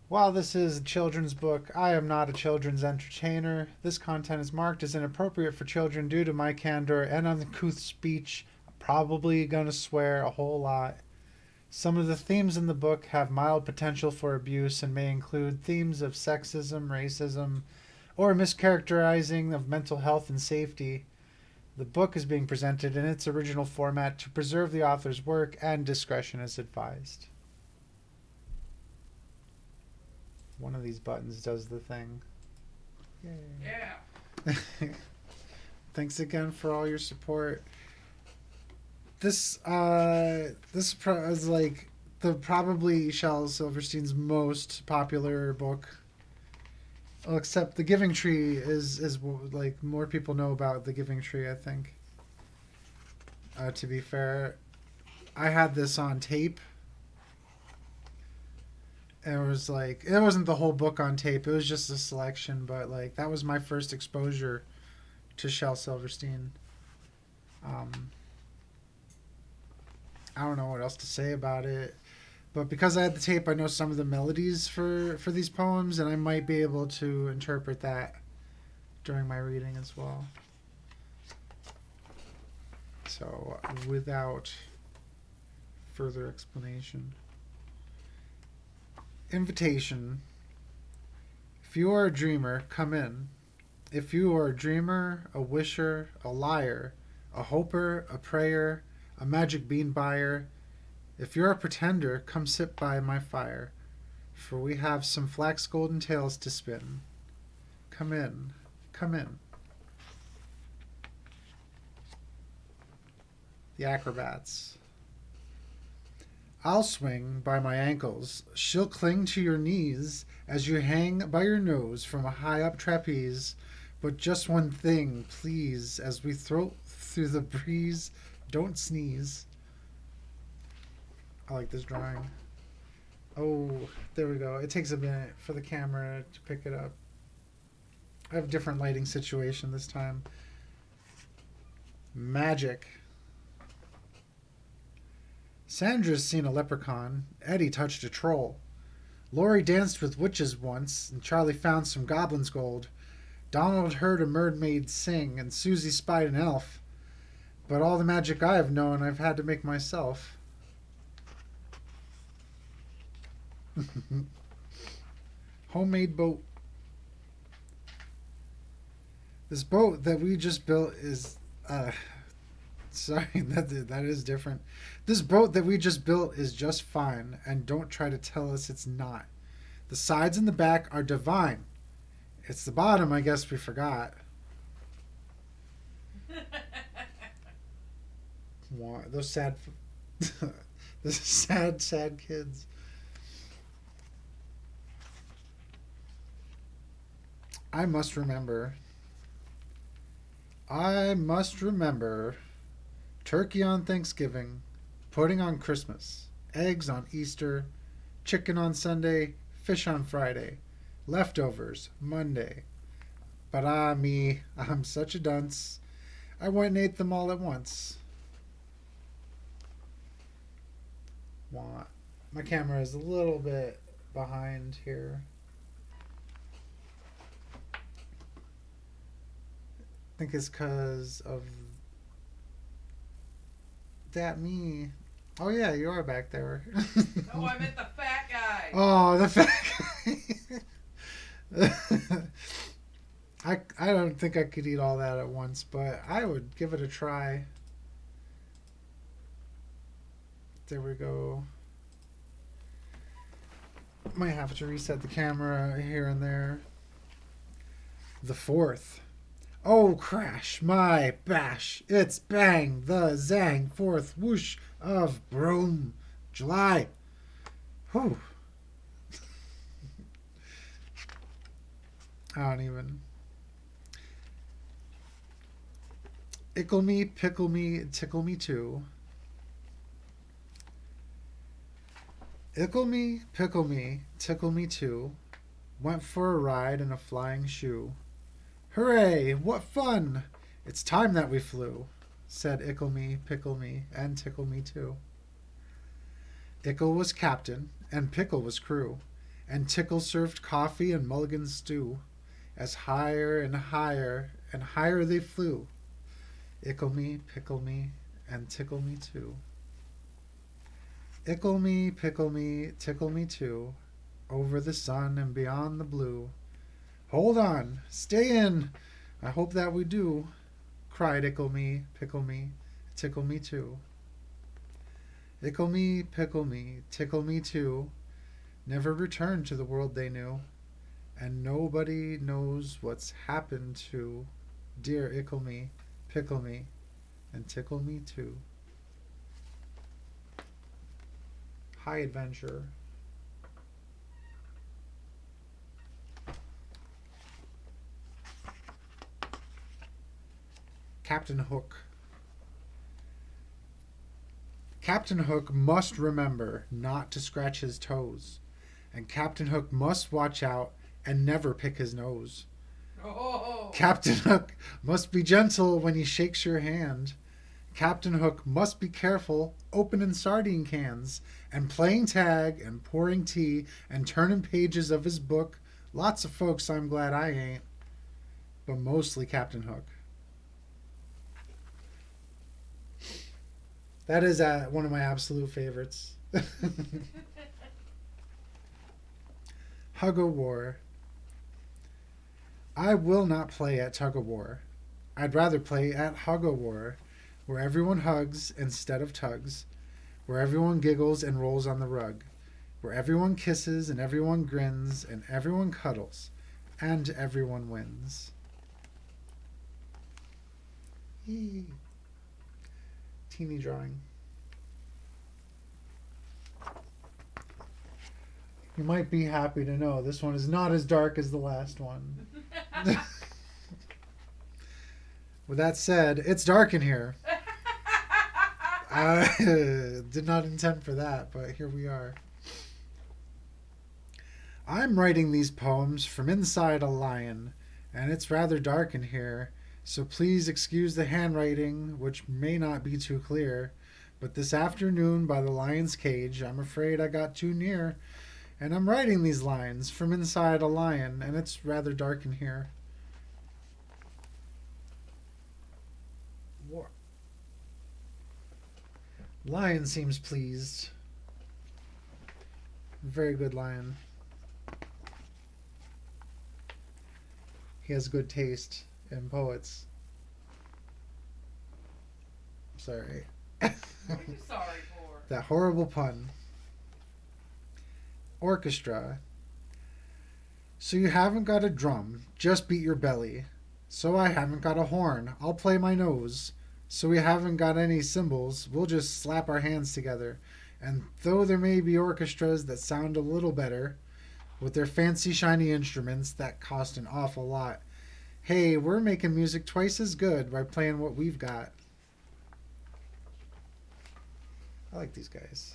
While this is a children's book, I am not a children's entertainer. This content is marked as inappropriate for children due to my candor and uncouth speech. I'm probably gonna swear a whole lot. Some of the themes in the book have mild potential for abuse and may include themes of sexism, racism, or mischaracterizing of mental health and safety. The book is being presented in its original format to preserve the author's work, and discretion is advised. One of these buttons does the thing. Yay. Yeah. Thanks again for all your support. This is like the probably Shel Silverstein's most popular book. Well, except The Giving Tree is like more people know about The Giving Tree, I think. To be fair, I had this on tape. It was like it wasn't the whole book on tape. It was just a selection, but like that was my first exposure to Shel Silverstein. Um, I don't know what else to say about it, but because I had the tape, I know some of the melodies for these poems, and I might be able to interpret that during my reading as well. So, without further explanation, invitation. If you are a dreamer, come in. If you are a dreamer, a wisher, a liar, a hoper, a prayer, a magic bean buyer, if you're a pretender, come sit by my fire, for we have some flax golden tales to spin. Come in, come in. The acrobats. I'll swing by my ankles. She'll cling to your knees as you hang by your nose from a high up trapeze. But just one thing, please, as we throat through the breeze, don't sneeze. I like this drawing. Oh, there we go. It takes a minute for the camera to pick it up. I have a different lighting situation this time. Magic. Sandra's seen a leprechaun. Eddie touched a troll. Lori danced with witches once, and Charlie found some goblin's gold. Donald heard a mermaid sing, and Susie spied an elf. But all the magic I have known, I've had to make myself. Homemade boat. This boat that we just built is sorry, that is different. This boat that we just built is just fine, and don't try to tell us it's not. The sides and the back are divine. It's the bottom, I guess we forgot. Those sad, those sad kids. I must remember. I must remember. Turkey on Thanksgiving, pudding on Christmas, eggs on Easter, chicken on Sunday, fish on Friday, leftovers Monday. But me, I'm such a dunce. I went and ate them all at once. Want. My camera is a little bit behind here. I think it's because of that me. Oh yeah, you are back there. No, I meant the fat guy. Oh, the fat guy. I don't think I could eat all that at once, but I would give it a try. There we go. Might have to reset the camera here and there. The fourth. Oh, crash, my bash. It's bang, the zang, fourth whoosh of broom. July. Whew. I don't even. Ickle me, pickle me, tickle me too. Ickle me, pickle me, tickle me too. Went for a ride in a flying shoe. Hooray! What fun! It's time that we flew, said Ickle me, pickle me, and tickle me too. Ickle was captain, and Pickle was crew, and Tickle served coffee and mulligan stew, as higher and higher they flew. Ickle me, pickle me, and tickle me too. Ickle me, pickle me, tickle me too, over the sun and beyond the blue. Hold on, stay in, I hope that we do, cried Ickle me, pickle me, tickle me too. Ickle me, pickle me, tickle me too, never returned to the world they knew, and nobody knows what's happened to dear Ickle me, pickle me, and tickle me too. High Adventure. Captain Hook. Captain Hook must remember not to scratch his toes, and Captain Hook must watch out and never pick his nose. Oh. Captain Hook must be gentle when he shakes your hand. Captain Hook must be careful opening sardine cans and playing tag and pouring tea and turning pages of his book. Lots of folks I'm glad I ain't, but mostly Captain Hook. That is one of my absolute favorites. Hug o' War. I will not play at Tug o' War. I'd rather play at Hug o' War, where everyone hugs instead of tugs, where everyone giggles and rolls on the rug, where everyone kisses and everyone grins and everyone cuddles and everyone wins. Yee. Teeny drawing. You might be happy to know this one is not as dark as the last one. With that said, it's dark in here. I did not intend for that, but here we are. I'm writing these poems from inside a lion, and it's rather dark in here, so please excuse the handwriting, which may not be too clear. But this afternoon by the lion's cage, I'm afraid I got too near, and I'm writing these lines from inside a lion, and it's rather dark in here. War. Lion seems pleased. Very good lion. He has good taste in poets. Sorry. What are you sorry for? That horrible pun. Orchestra. So you haven't got a drum, just beat your belly. So I haven't got a horn, I'll play my nose. So we haven't got any cymbals, we'll just slap our hands together. And though there may be orchestras that sound a little better, with their fancy shiny instruments that cost an awful lot, hey, we're making music twice as good by playing what we've got. I like these guys.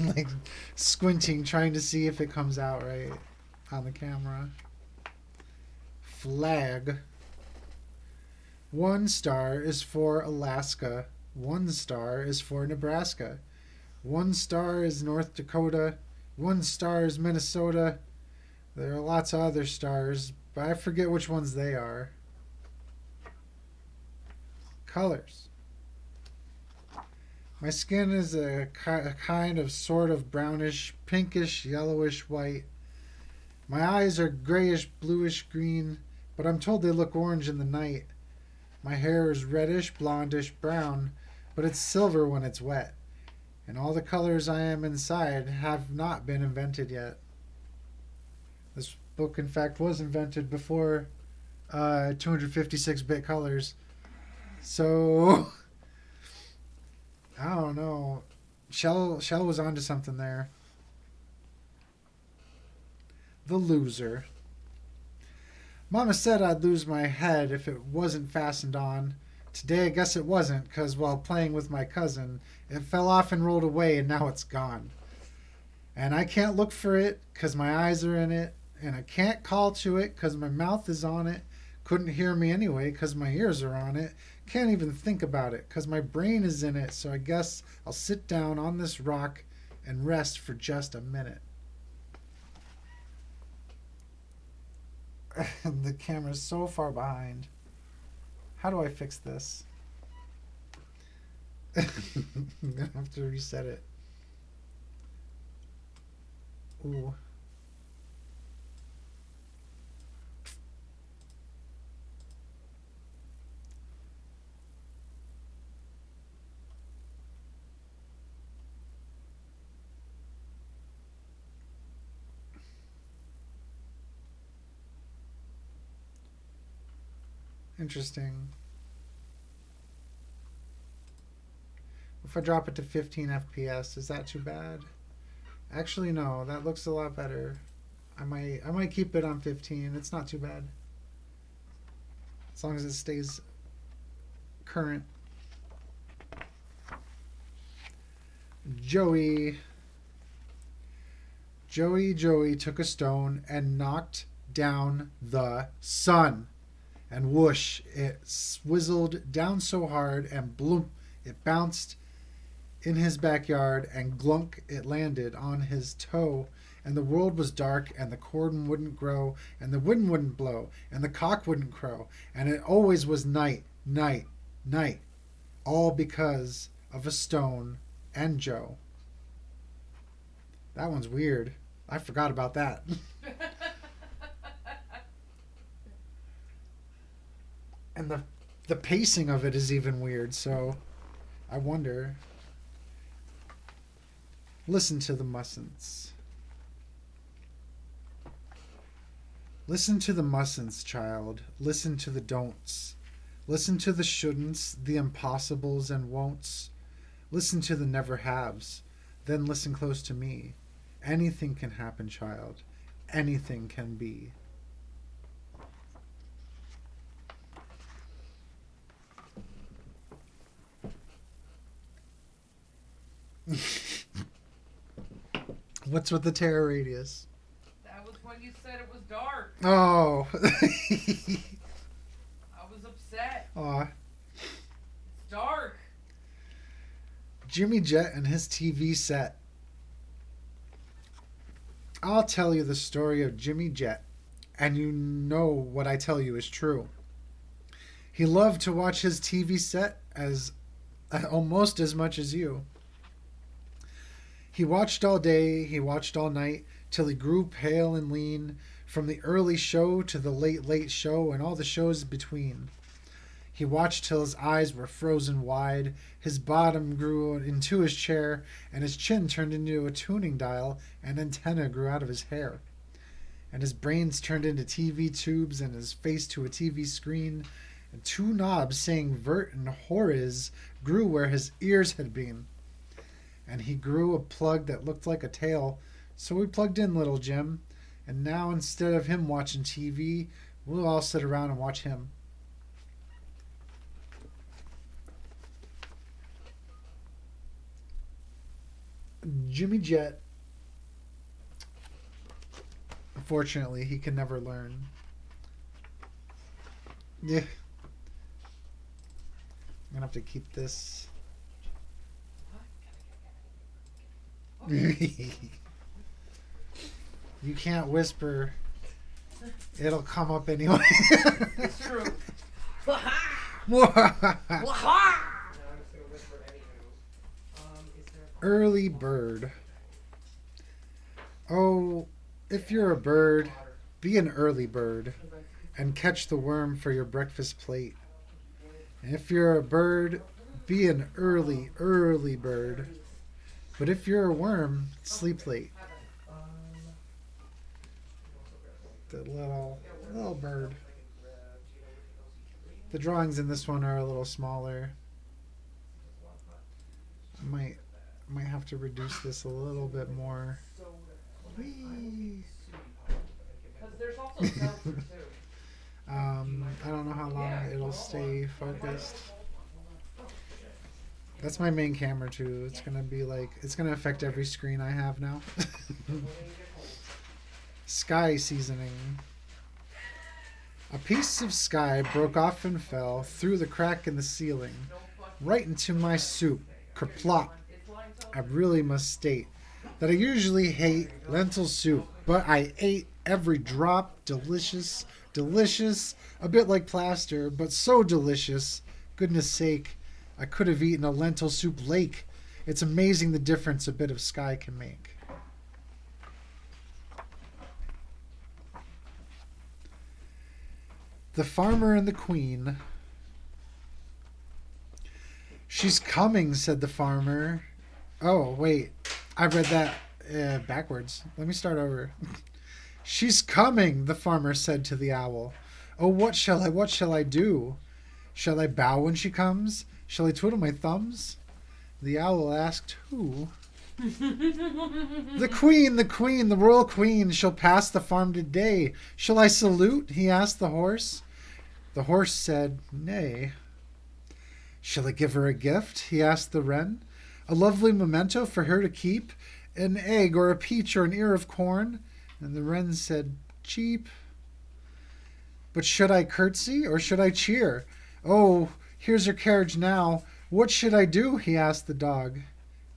Like squinting, trying to see if it comes out right on the camera. Flag. 1 star is for Alaska. 1 star is for Nebraska. 1 star is North Dakota. 1 star is Minnesota. There are lots of other stars, but I forget which ones they are. Colors. My skin is a kind of sort of brownish, pinkish, yellowish white. My eyes are grayish, bluish green, but I'm told they look orange in the night. My hair is reddish, blondish, brown, but it's silver when it's wet. And all the colors I am inside have not been invented yet. This book, in fact, was invented before 256-bit colors. So, I don't know. Shell was onto something there. The Loser. Mama said I'd lose my head if it wasn't fastened on. Today I guess it wasn't, because while playing with my cousin, it fell off and rolled away and now it's gone. And I can't look for it because my eyes are in it, and I can't call to it because my mouth is on it. Couldn't hear me anyway because my ears are on it. Can't even think about it because my brain is in it. So I guess I'll sit down on this rock and rest for just a minute. The camera's so far behind. How do I fix this? I'm gonna have to reset it. Ooh. Interesting. If I drop it to 15 FPS, is that too bad? Actually, no. That looks a lot better. I might keep it on 15. It's not too bad. As long as it stays current. Joey took a stone and knocked down the sun. And whoosh, it swizzled down so hard and bloom, it bounced in his backyard and glunk, it landed on his toe. And the world was dark and the corn wouldn't grow and the wind wouldn't blow and the cock wouldn't crow. And it always was night, night, night. All because of a stone and Joe. That one's weird. I forgot about that. And the pacing of it is even weird, so I wonder. Listen to the mustn'ts. Listen to the mustn'ts, child. Listen to the don'ts. Listen to the shouldn'ts, the impossibles and won'ts. Listen to the never haves. Then listen close to me. Anything can happen, child. Anything can be. What's with the terror radius? That was when you said it was dark. Oh. I was upset. Aw. It's dark. Jimmy Jet and his TV set. I'll tell you the story of Jimmy Jet, and you know what I tell you is true. He loved to watch his TV set as almost as much as you. He watched all day, he watched all night, till he grew pale and lean, from the early show to the late, late show and all the shows between. He watched till his eyes were frozen wide, his bottom grew into his chair, and his chin turned into a tuning dial, and antenna grew out of his hair. And his brains turned into TV tubes, and his face to a TV screen, and two knobs saying vert and horiz grew where his ears had been. And he grew a plug that looked like a tail, so we plugged in little Jim, and now instead of him watching TV, we'll all sit around and watch him. Jimmy Jet, unfortunately, he can never learn. Yeah. I'm gonna have to keep this. You can't whisper. It'll come up anyway. It's true. Early bird. Oh, if you're a bird, be an early bird and catch the worm for your breakfast plate. And if you're a bird, be an early, early bird. But if you're a worm, sleep late. The little bird. The drawings in this one are a little smaller. I might have to reduce this a little bit more. Whee! Because there's also seltzer too. I don't know how long it'll stay focused. That's my main camera too. It's gonna be like, it's gonna affect every screen I have now. Sky seasoning. A piece of sky broke off and fell through the crack in the ceiling, right into my soup. Kerplop. I really must state that I usually hate lentil soup, but I ate every drop. Delicious, delicious, a bit like plaster, but so delicious. Goodness sake, I could have eaten a lentil soup lake. It's amazing the difference a bit of sky can make. The Farmer and the Queen. She's coming, said the farmer. Oh, wait. I read that backwards. Let me start over. She's coming, the farmer said to the owl. Oh, what shall I do? Shall I bow when she comes? Shall I twiddle my thumbs? The owl asked who? The queen, the royal queen, shall pass the farm today. Shall I salute? He asked the horse. The horse said, nay. Shall I give her a gift? He asked the wren. A lovely memento for her to keep? An egg or a peach or an ear of corn? And the wren said, cheap. But should I curtsy or should I cheer? Oh, here's her carriage now. What should I do? He asked the dog.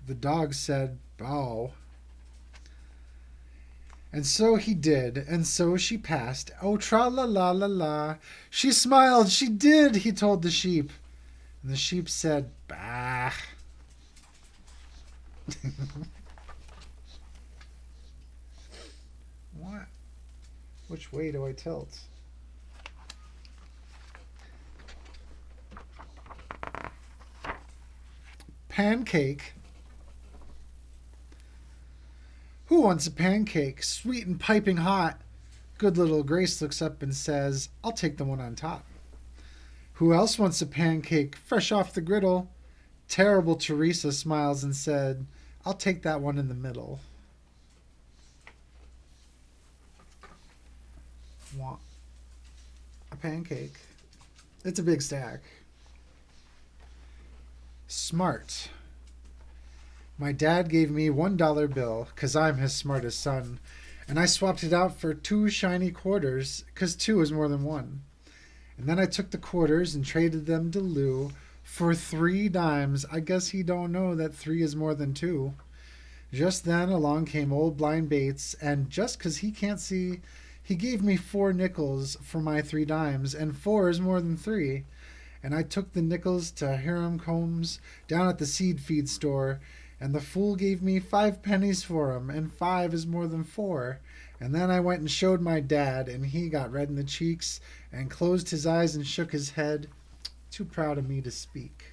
The dog said, bow. And so he did, and so she passed. Oh, tra-la-la-la-la. She smiled, she did, he told the sheep. And the sheep said, bah. What? Which way do I tilt? Pancake. Who wants a pancake? Sweet and piping hot. Good little Grace looks up and says, I'll take the one on top. Who else wants a pancake fresh off the griddle? Terrible Teresa smiles and said, I'll take that one in the middle. Want a pancake? It's a big stack. Smart. My dad gave me $1 bill, 'cause I'm his smartest son, and I swapped it out for 2 shiny quarters, 'cause 2 is more than 1. And then I took the quarters and traded them to Lou for 3 dimes. I guess he don't know that 3 is more than 2. Just then along came old Blind Bates, and just 'cause he can't see, he gave me 4 nickels for my 3 dimes, and 4 is more than 3. And I took the nickels to Hiram Combs down at the seed feed store, and the fool gave me 5 pennies for 'em, and 5 is more than 4. And then I went and showed my dad, and he got red in the cheeks and closed his eyes and shook his head. Too proud of me to speak.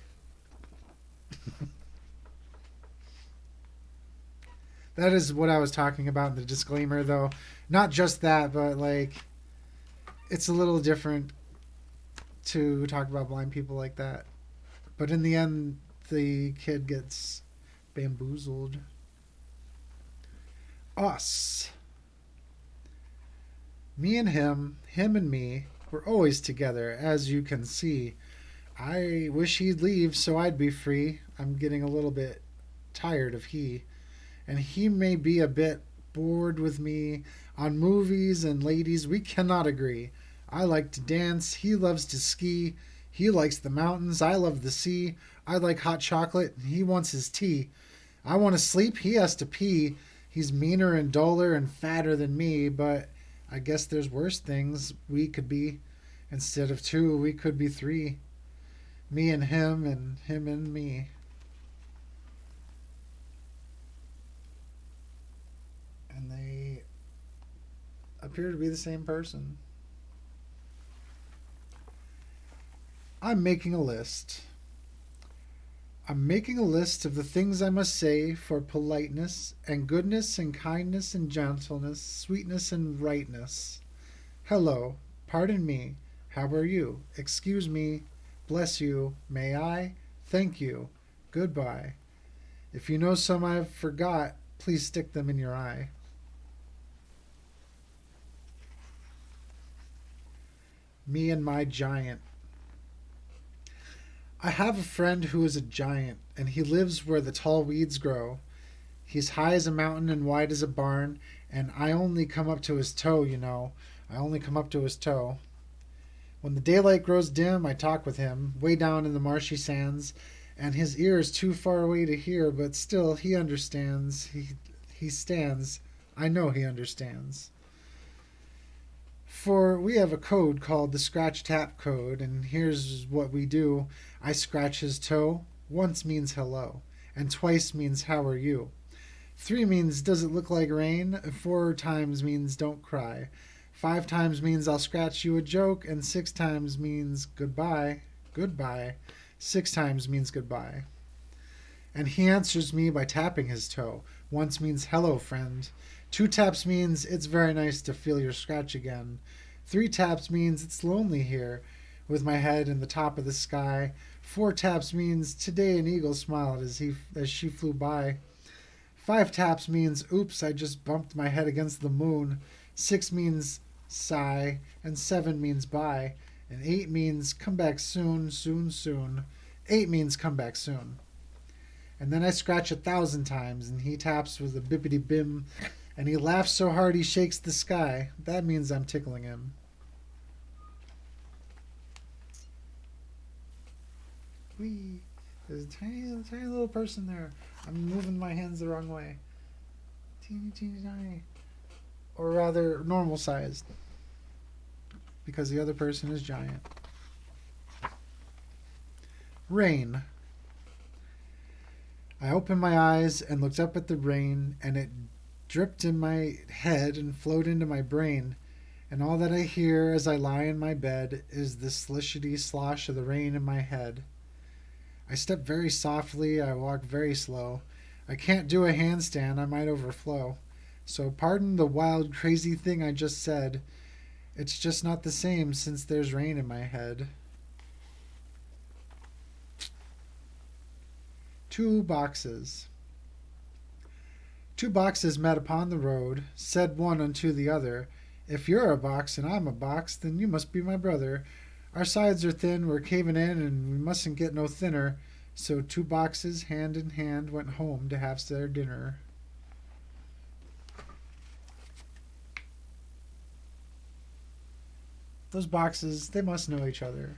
That is what I was talking about in the disclaimer, though. Not just that, but like, it's a little different to talk about blind people like that. But in the end, the kid gets bamboozled. Us. Me and him and me, we're always together, as you can see. I wish he'd leave so I'd be free. I'm getting a little bit tired of he. And he may be a bit bored with me. On movies and ladies, we cannot agree. I like to dance, he loves to ski. He likes the mountains, I love the sea. I like hot chocolate, and he wants his tea. I want to sleep, he has to pee. He's meaner and duller and fatter than me, but I guess there's worse things we could be. Instead of 2, we could be 3. Me and him and me. And they appear to be the same person. I'm making a list. I'm making a list of the things I must say for politeness and goodness and kindness and gentleness, sweetness and rightness. Hello, pardon me, how are you? Excuse me, bless you, may I? Thank you, goodbye. If you know some I've forgot, please stick them in your eye. Me and my giant. I have a friend who is a giant, and he lives where the tall weeds grow. He's high as a mountain and wide as a barn, and I only come up to his toe, you know. I only come up to his toe. When the daylight grows dim, I talk with him, way down in the marshy sands, and his ear is too far away to hear, but still he understands. He stands. I know he understands. For we have a code called the Scratch Tap Code, and here's what we do. I scratch his toe. Once means hello, and twice means how are you. 3 means does it look like rain? 4 times means don't cry. 5 times means I'll scratch you a joke, and 6 times means goodbye. Goodbye. 6 times means goodbye. And he answers me by tapping his toe. Once means hello, friend. 2 taps means it's very nice to feel your scratch again. 3 taps means it's lonely here, with my head in the top of the sky. 4 taps means today an eagle smiled as she flew by. 5 taps means oops, I just bumped my head against the moon. 6 means sigh, and 7 means bye. And 8 means come back soon, soon, soon. 8 means come back soon. And then I scratch 1,000 times, and he taps with a bippity bim, and he laughs so hard he shakes the sky. That means I'm tickling him. Whee! There's a tiny, tiny little person there. I'm moving my hands the wrong way. Teeny, teeny, tiny. Or rather, normal sized. Because the other person is giant. Rain. I opened my eyes and looked up at the rain, and it dripped in my head and flowed into my brain. And all that I hear as I lie in my bed is the slishity slosh of the rain in my head. I step very softly, I walk very slow. I can't do a handstand, I might overflow. So pardon the wild, crazy thing I just said. It's just not the same since there's rain in my head. 2 boxes. 2 boxes met upon the road. Said one unto the other, if you're a box and I'm a box, then you must be my brother. Our sides are thin, we're caving in, and we mustn't get no thinner. So 2 boxes, hand in hand, went home to have their dinner. Those boxes, they must know each other.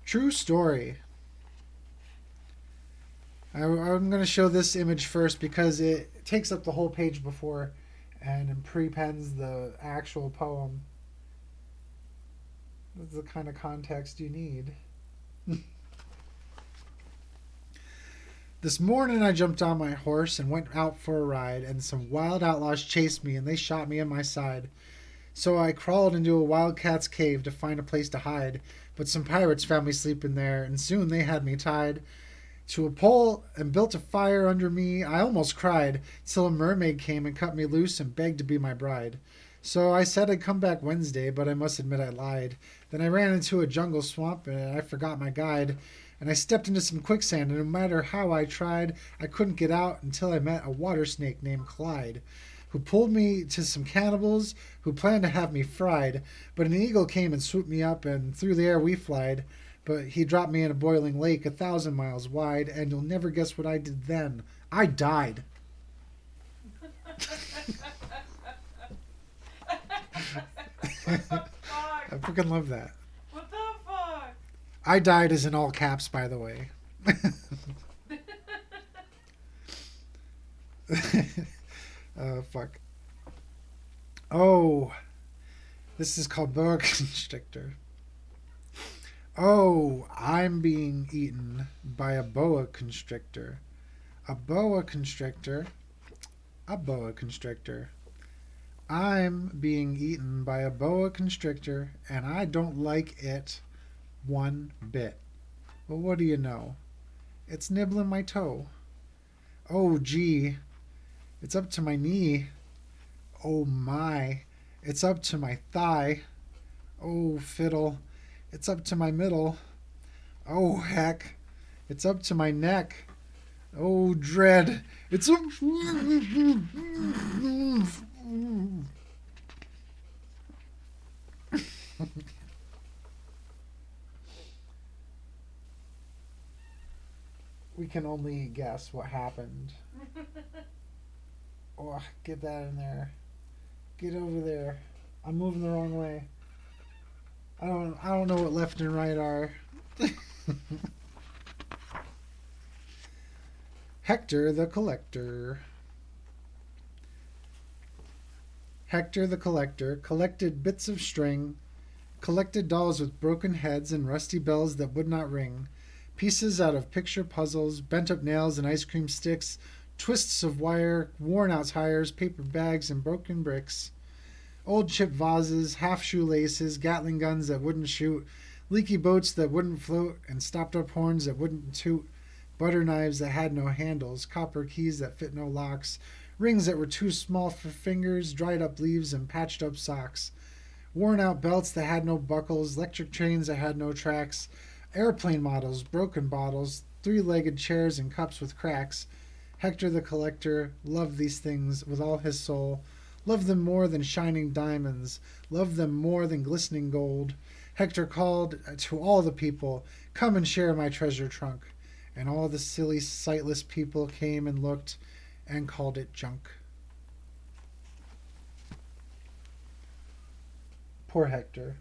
True story. I'm going to show this image first because it takes up the whole page before and prepends the actual poem. That's the kind of context you need. This morning I jumped on my horse and went out for a ride, and some wild outlaws chased me and they shot me in my side. So I crawled into a wildcat's cave to find a place to hide, but some pirates found me sleeping there, and soon they had me tied to a pole and built a fire under me. I almost cried till a mermaid came and cut me loose and begged to be my bride. So I said I'd come back Wednesday, but I must admit I lied. Then I ran into a jungle swamp and I forgot my guide. And I stepped into some quicksand, and no matter how I tried, I couldn't get out until I met a water snake named Clyde, who pulled me to some cannibals who planned to have me fried. But an eagle came and swooped me up, and through the air we flied. But he dropped me in a boiling lake 1,000 miles wide, and you'll never guess what I did then. I died. What the fuck? I freaking love that. What the fuck? I died is in all caps, by the way. Fuck. Oh, this is called boa constrictor. Oh, I'm being eaten by a boa constrictor. A boa constrictor. A boa constrictor. I'm being eaten by a boa constrictor, and I don't like it one bit. Well, what do you know? It's nibbling my toe. Oh, gee. It's up to my knee. Oh, my. It's up to my thigh. Oh, fiddle. It's up to my middle. Oh, heck. It's up to my neck. Oh, dread. It's up... We can only guess what happened. Oh, get that in there. Get over there. I'm moving the wrong way. I don't know what left and right are. Hector the Collector. Hector the Collector collected bits of string, collected dolls with broken heads and rusty bells that would not ring, pieces out of picture puzzles, bent up nails and ice cream sticks, twists of wire, worn out tires, paper bags, and broken bricks. Old chip vases, half shoelaces, Gatling guns that wouldn't shoot, leaky boats that wouldn't float, and stopped up horns that wouldn't toot, butter knives that had no handles, copper keys that fit no locks, rings that were too small for fingers, dried up leaves, and patched up socks, worn out belts that had no buckles, electric trains that had no tracks, airplane models, broken bottles, three-legged chairs, and cups with cracks. Hector the Collector loved these things with all his soul, loved them more than shining diamonds, loved them more than glistening gold. Hector called to all the people, "Come and share my treasure trunk." And all the silly, sightless people came and looked and called it junk. Poor Hector.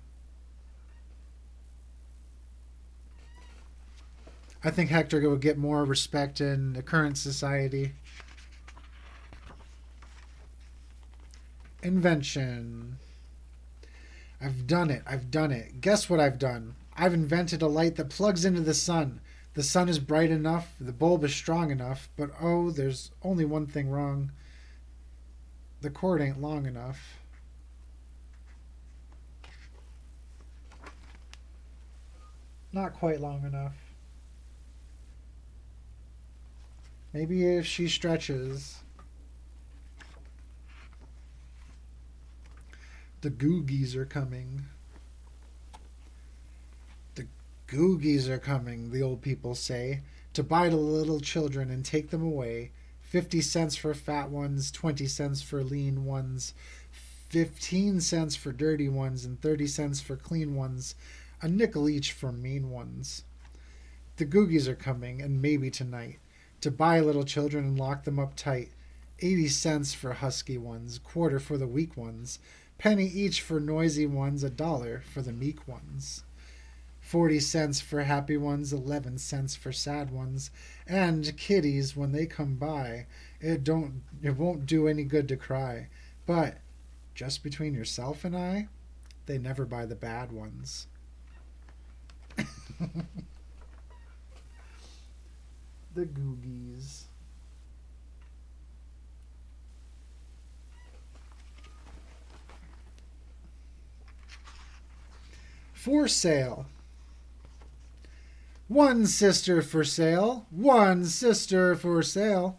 I think Hector would get more respect in the current society. Invention. I've done it. I've done it. Guess what I've done? I've invented a light that plugs into the sun. The sun is bright enough, the bulb is strong enough, but oh, there's only one thing wrong. The cord ain't long enough. Not quite long enough. Maybe if she stretches. The Googies are coming. The Googies are coming, the old people say, to buy the little children and take them away. 50 cents for fat ones, 20 cents for lean ones, 15 cents for dirty ones, and 30 cents for clean ones, a nickel each for mean ones. The Googies are coming, and maybe tonight, to buy little children and lock them up tight. 80 cents for husky ones, quarter for the weak ones, penny each for noisy ones, $1 for the meek ones. 40 cents for happy ones, 11 cents for sad ones, and kiddies, when they come by, it won't do any good to cry. But just between yourself and I, they never buy the bad ones. The Googies. For sale. One sister for sale, one sister for sale,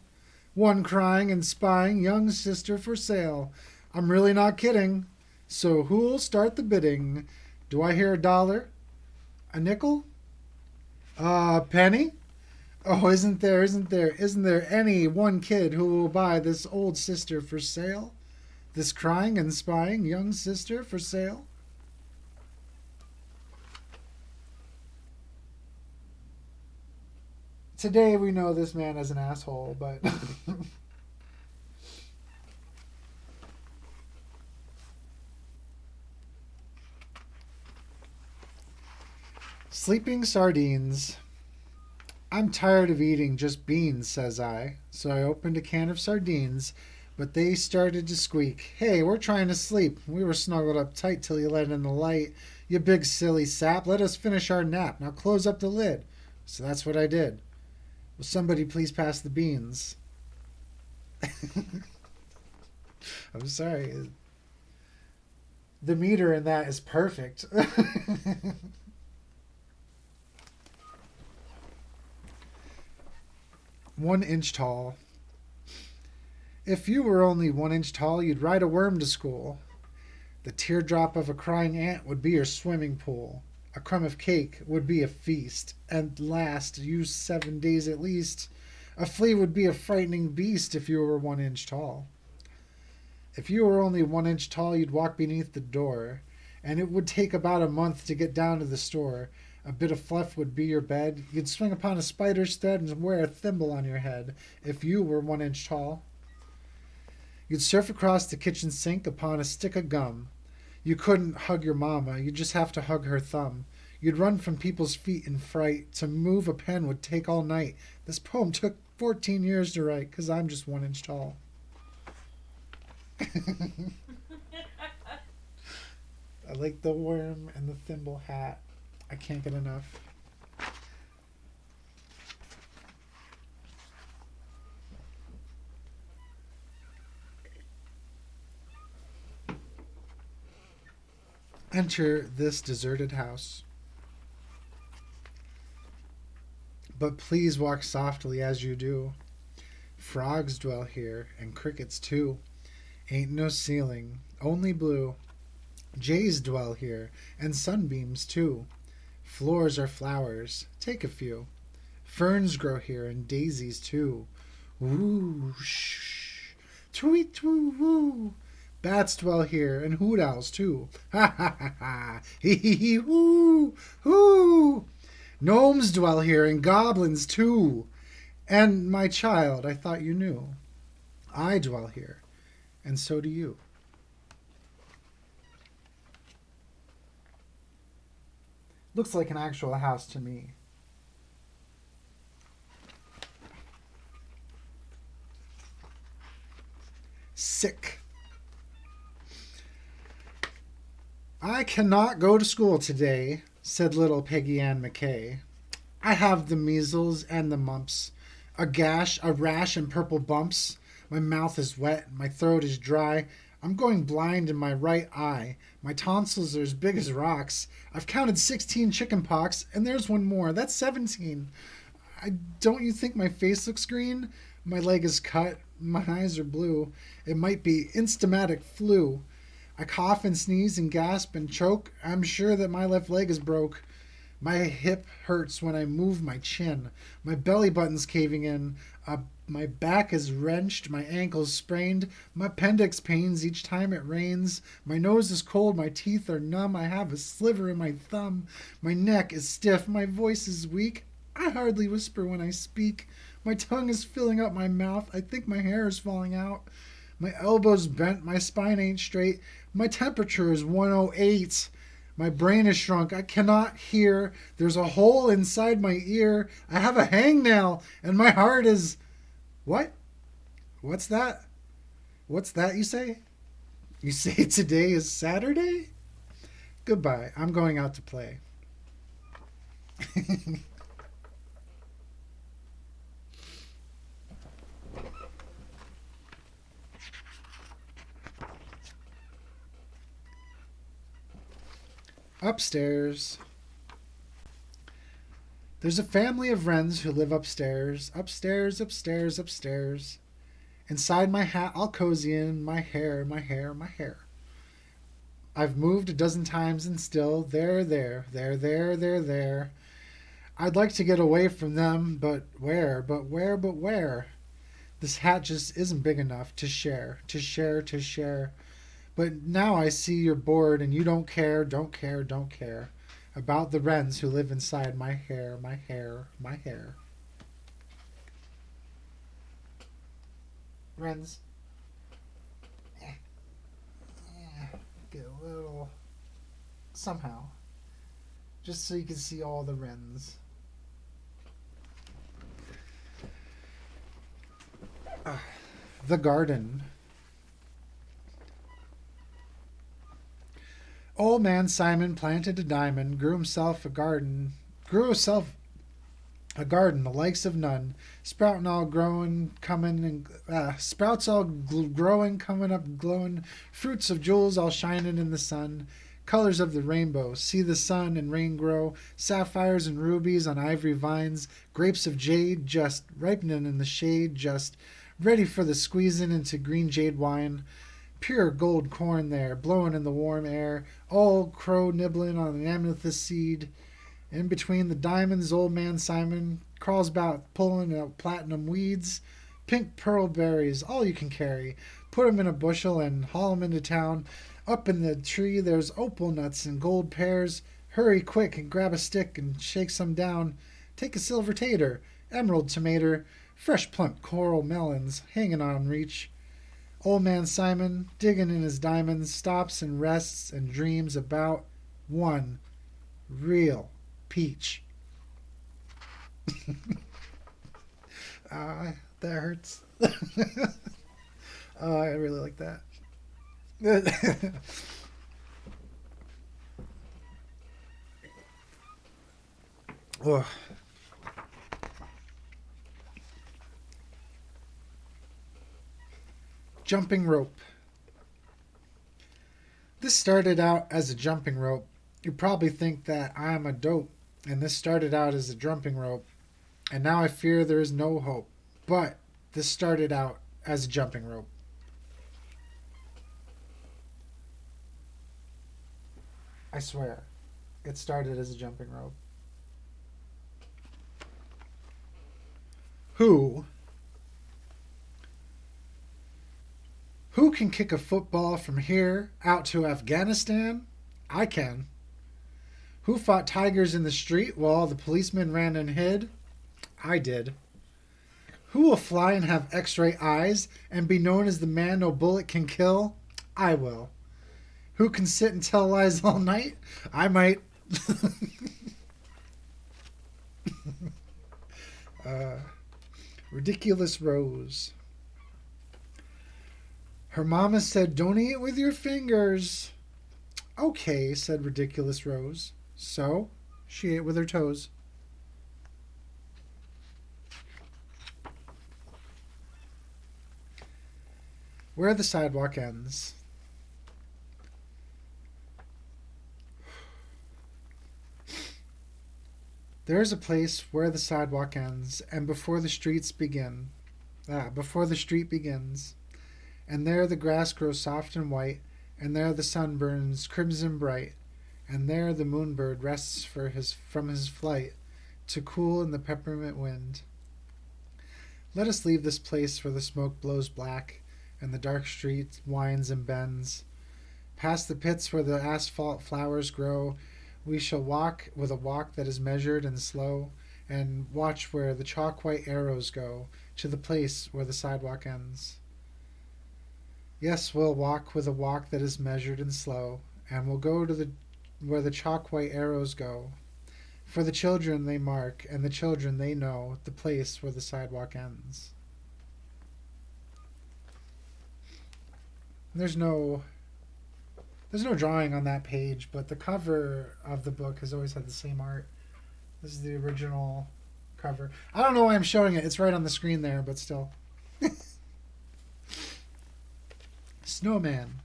one crying and spying young sister for sale. I'm really not kidding. So who'll start the bidding? Do I hear $1? A nickel? A penny? Oh, isn't there any one kid who will buy this old sister for sale? This crying and spying young sister for sale? Today we know this man as an asshole, but Sleeping sardines. I'm tired of eating just beans, says I. So I opened a can of sardines, but they started to squeak. Hey, we're trying to sleep. We were snuggled up tight till you let in the light. You big silly sap, let us finish our nap. Now close up the lid. So that's what I did. Will somebody please pass the beans? I'm sorry. The meter in that is perfect. 1 inch tall. If you were only 1 inch tall, you'd ride a worm to school. The teardrop of a crying ant would be your swimming pool. A crumb of cake would be a feast, and last you 7 days at least. A flea would be a frightening beast if you were 1 inch tall. If you were only 1 inch tall, you'd walk beneath the door, and it would take about a month to get down to the store. A bit of fluff would be your bed. You'd swing upon a spider's thread and wear a thimble on your head if you were 1 inch tall. You'd surf across the kitchen sink upon a stick of gum. You couldn't hug your mama, you'd just have to hug her thumb. You'd run from people's feet in fright. To move a pen would take all night. This poem took 14 years to write, 'cause I'm just 1 inch tall. I like the worm and the thimble hat. I can't get enough. Enter this deserted house. But please walk softly as you do. Frogs dwell here, and crickets too. Ain't no ceiling, only blue. Jays dwell here, and sunbeams too. Floors are flowers, take a few. Ferns grow here, and daisies too. Woo, shh, tweet, twoo, woo. Bats dwell here, and hoot owls too. Ha ha ha ha, hee hee hee, woo, woo. Gnomes dwell here, and goblins too. And my child, I thought you knew. I dwell here, and so do you. Looks like an actual house to me. Sick. I cannot go to school today, said little Peggy Ann McKay. I have the measles and the mumps, a gash, a rash, and purple bumps. My mouth is wet, my throat is dry. I'm going blind in my right eye. My tonsils are as big as rocks. I've counted 16 chicken pox, and there's one more. That's 17. Don't you think my face looks green? My leg is cut. My eyes are blue. It might be instamatic flu. I cough and sneeze and gasp and choke. I'm sure that my left leg is broke. My hip hurts when I move my chin. My belly button's caving in. My back is wrenched. My ankle's sprained. My appendix pains each time it rains. My nose is cold. My teeth are numb. I have a sliver in my thumb. My neck is stiff. My voice is weak. I hardly whisper when I speak. My tongue is filling up my mouth. I think my hair is falling out. My elbow's bent. My spine ain't straight. My temperature is 108. My brain is shrunk. I cannot hear. There's a hole inside my ear. I have a hangnail, and my heart is... What? What's that? What's that you say? You say today is Saturday? Goodbye. I'm going out to play. Upstairs. There's a family of wrens who live upstairs, upstairs, upstairs, upstairs. Inside my hat I'll cozy in, my hair, my hair, my hair. I've moved a dozen times and still, there, there, there, there, there, there. I'd like to get away from them, but where, but where, but where? This hat just isn't big enough to share, to share, to share. But now I see you're bored and you don't care, don't care, don't care about the wrens who live inside my hair, my hair, my hair. Wrens. Get a little... somehow. Just so you can see all the wrens. The garden. Old man Simon planted a diamond, grew himself a garden the likes of none, sprouting all growing, coming and sprouts all growing, coming up glowing, fruits of jewels all shining in the sun, colors of the rainbow, see the sun and rain grow, sapphires and rubies on ivory vines, grapes of jade just ripening in the shade, just ready for the squeezing into green jade wine. Pure gold corn there, blowing in the warm air, old crow nibbling on an amethyst seed. In between the diamonds, old man Simon crawls about pulling out platinum weeds, pink pearl berries, all you can carry. Put 'em in a bushel and haul 'em into town. Up in the tree there's opal nuts and gold pears. Hurry quick and grab a stick and shake some down. Take a silver tater, emerald tomato, fresh plump coral melons hanging on reach. Old man Simon, digging in his diamonds, stops and rests and dreams about one real peach. That hurts. Oh, I really like that. Oh. Jumping rope. This started out as a jumping rope. You probably think that I'm a dope, and this started out as a jumping rope, and now I fear there is no hope. But this started out as a jumping rope. I swear, it started as a jumping rope. Who can kick a football from here out to Afghanistan? I can. Who fought tigers in the street while all the policemen ran and hid? I did. Who will fly and have x-ray eyes and be known as the man no bullet can kill? I will. Who can sit and tell lies all night? I might. Ridiculous Rose. Her mama said, "Don't eat with your fingers." Okay, said Ridiculous Rose. So, she ate with her toes. Where the sidewalk ends. There is a place where the sidewalk ends, and before the streets begin. Before the street begins. And there the grass grows soft and white, and there the sun burns crimson bright, and there the moonbird rests from his flight to cool in the peppermint wind. Let us leave this place where the smoke blows black, and the dark street winds and bends. Past the pits where the asphalt flowers grow, we shall walk with a walk that is measured and slow, and watch where the chalk-white arrows go to the place where the sidewalk ends. Yes, we'll walk with a walk that is measured and slow, and we'll go to where the chalk-white arrows go. For the children they mark, and the children they know the place where the sidewalk ends. There's no drawing on that page, but the cover of the book has always had the same art. This is the original cover. I don't know why I'm showing it. It's right on the screen there, but still. Snowman.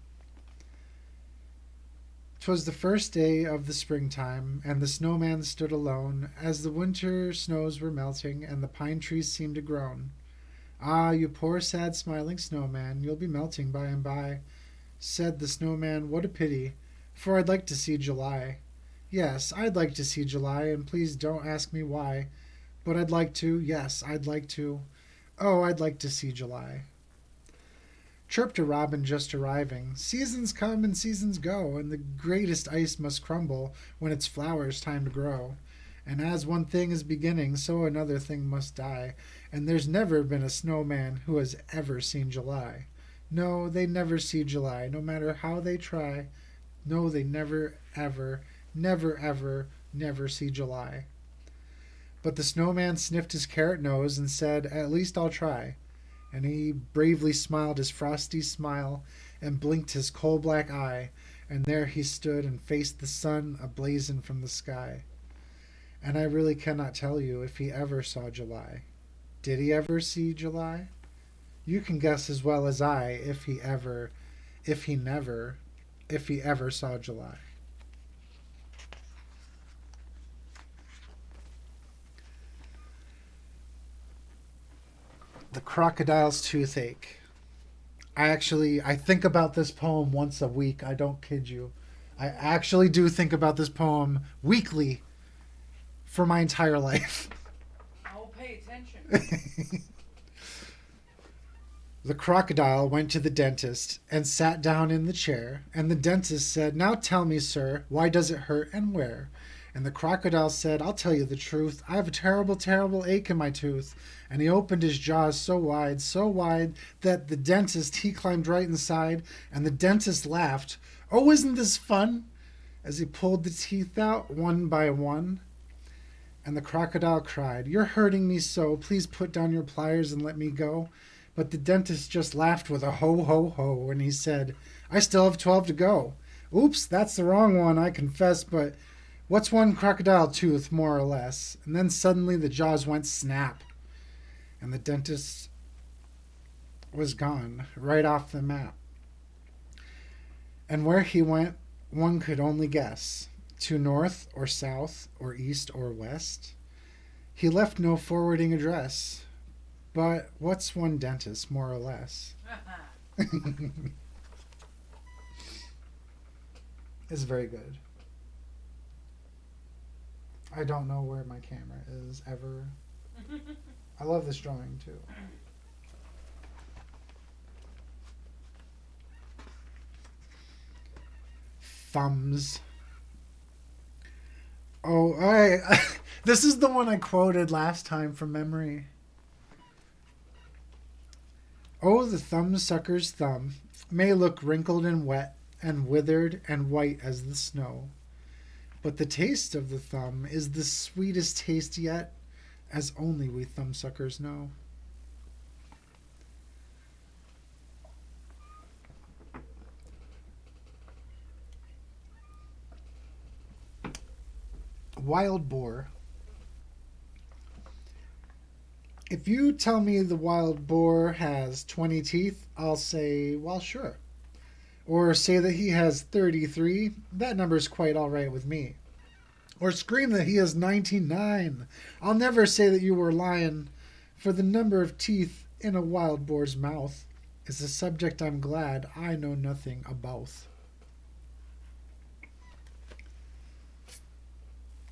'Twas the first day of the springtime, and the snowman stood alone, as the winter snows were melting, and the pine trees seemed to groan. Ah, you poor sad smiling snowman, you'll be melting by and by. Said the snowman, what a pity, for I'd like to see July. Yes, I'd like to see July, and please don't ask me why. But I'd like to, yes, I'd like to. Oh, I'd like to see July. Chirped a robin just arriving. Seasons come and seasons go, and the greatest ice must crumble when its flowers time to grow. And as one thing is beginning, so another thing must die, and there's never been a snowman who has ever seen July. No, they never see July, no matter how they try. No, they never, ever, never see July. But the snowman sniffed his carrot nose and said, at least I'll try. And he bravely smiled his frosty smile and blinked his coal-black eye, and there he stood and faced the sun a-blazing from the sky. And I really cannot tell you if he ever saw July. Did he ever see July? You can guess as well as I if he ever saw July. The Crocodile's Toothache. I think about this poem once a week. I don't kid you. I actually do think about this poem weekly for my entire life. I'll pay attention. The crocodile went to the dentist and sat down in the chair, and the dentist said, now tell me, sir, why does it hurt and where? And the crocodile said, I'll tell you the truth. I have a terrible, terrible ache in my tooth. And he opened his jaws so wide, that the dentist, he climbed right inside, and the dentist laughed. Oh, isn't this fun? As he pulled the teeth out one by one. And the crocodile cried, You're hurting me so. Please put down your pliers and let me go. But the dentist just laughed with a ho, ho, ho, and he said, I still have 12 to go. Oops, that's the wrong one, I confess, but what's one crocodile tooth, more or less? And then suddenly the jaws went snap, and the dentist was gone, right off the map. And where he went, one could only guess. To north or south or east or west. He left no forwarding address. But what's one dentist, more or less? It's very good. I don't know where my camera is ever. I love this drawing too. Thumbs. Oh, this is the one I quoted last time from memory. Oh, the thumbsucker's thumb may look wrinkled and wet and withered and white as the snow, but the taste of the thumb is the sweetest taste yet, as only we thumbsuckers know. Wild boar. If you tell me the wild boar has 20 teeth, I'll say, well, sure. Or say that he has 33, that number's quite all right with me. Or scream that he has 99. I'll never say that you were lying, for the number of teeth in a wild boar's mouth is a subject I'm glad I know nothing about.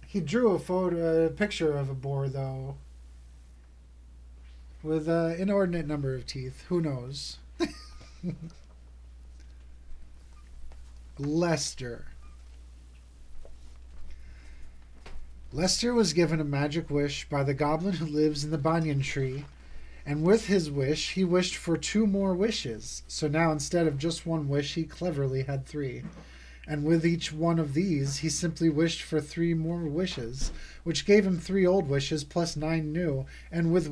He drew a picture of a boar, though, with an inordinate number of teeth. Who knows? Lester. Lester was given a magic wish by the goblin who lives in the banyan tree, and with his wish he wished for 2 more wishes. So now instead of just 1 wish, he cleverly had 3. And with each one of these, he simply wished for 3 more wishes, which gave him 3 old wishes plus 9 new, and with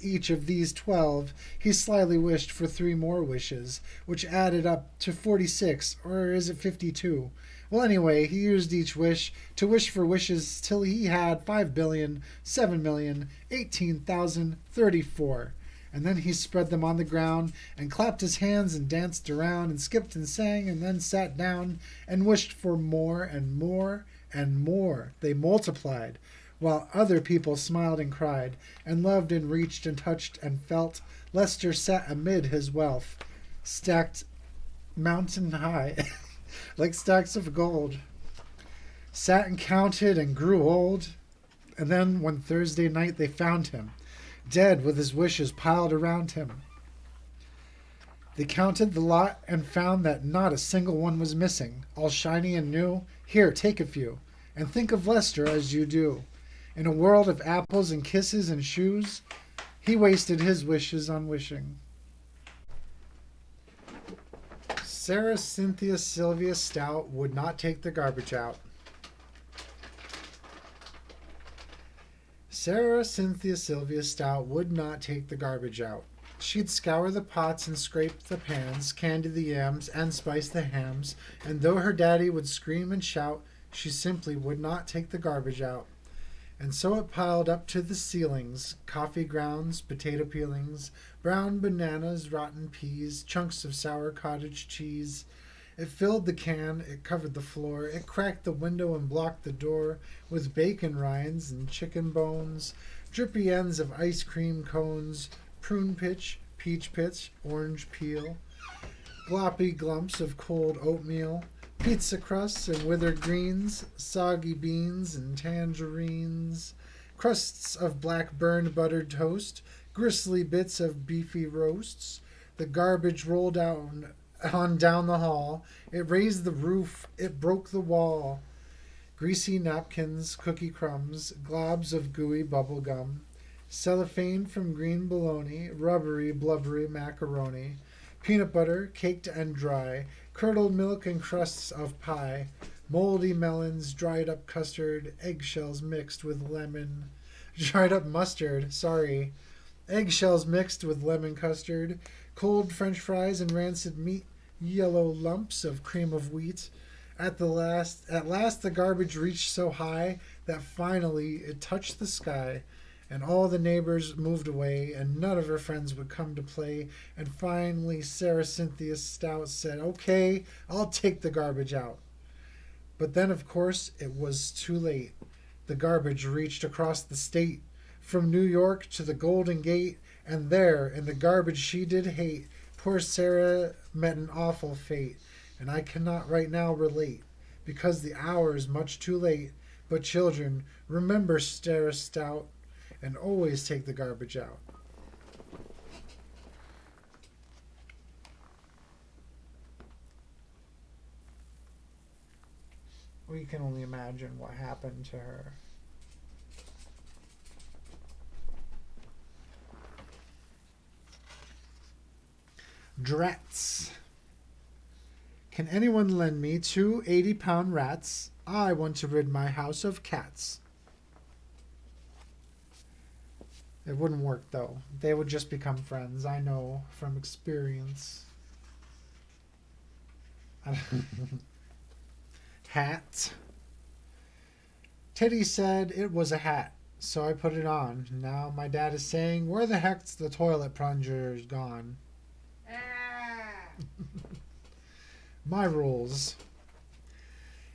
each of these 12, he slyly wished for 3 more wishes, which added up to 46, or is it 52? Well, anyway, he used each wish to wish for wishes till he had 5,007,018,034. And then he spread them on the ground and clapped his hands and danced around and skipped and sang and then sat down and wished for more and more and more. They multiplied, while other people smiled and cried and loved and reached and touched and felt. Lester sat amid his wealth, stacked mountain high, like stacks of gold. Sat and counted and grew old. And then one Thursday night they found him, dead with his wishes piled around him. They counted the lot and found that not a single one was missing, all shiny and new. Here, take a few, and think of Lester as you do. In a world of apples and kisses and shoes, he wasted his wishes on wishing. Sarah Cynthia Sylvia Stout would not take the garbage out. Sarah Cynthia Sylvia Stout would not take the garbage out. She'd scour the pots and scrape the pans, candy the yams, and spice the hams, and though her daddy would scream and shout, she simply would not take the garbage out. And so it piled up to the ceilings, coffee grounds, potato peelings, brown bananas, rotten peas, chunks of sour cottage cheese. It filled the can, it covered the floor, it cracked the window and blocked the door with bacon rinds and chicken bones, drippy ends of ice cream cones, prune pitch, peach pitch, orange peel, gloppy glumps of cold oatmeal, pizza crusts and withered greens, soggy beans and tangerines, crusts of black burned buttered toast, gristly bits of beefy roasts. The garbage rolled on down the hall. It raised the roof. It broke the wall. greasy napkins, cookie crumbs, globs of gooey bubble gum, cellophane from green bologna, rubbery, blubbery macaroni, peanut butter, caked and dry, curdled milk and crusts of pie, moldy melons, dried up custard, eggshells mixed with lemon, dried up mustard, sorry, eggshells mixed with lemon custard, cold French fries and rancid meat, yellow lumps of cream of wheat. At last, the garbage reached so high that finally it touched the sky, and all the neighbors moved away, and none of her friends would come to play. And finally, Sarah Cynthia Stout said, "Okay, I'll take the garbage out." But then, of course, it was too late. The garbage reached across the state, from New York to the Golden Gate, and there, in the garbage she did hate, poor Sarah met an awful fate. And I cannot right now relate, because the hour is much too late. But children, remember Sarah Stout, and always take the garbage out. We can only imagine what happened to her. Drats. Can anyone lend me 2 80-pound rats? I want to rid my house of cats. It wouldn't work, though. They would just become friends. I know from experience. Hat. Teddy said it was a hat, so I put it on. Now my dad is saying, where the heck's the toilet plunger's gone? My rules.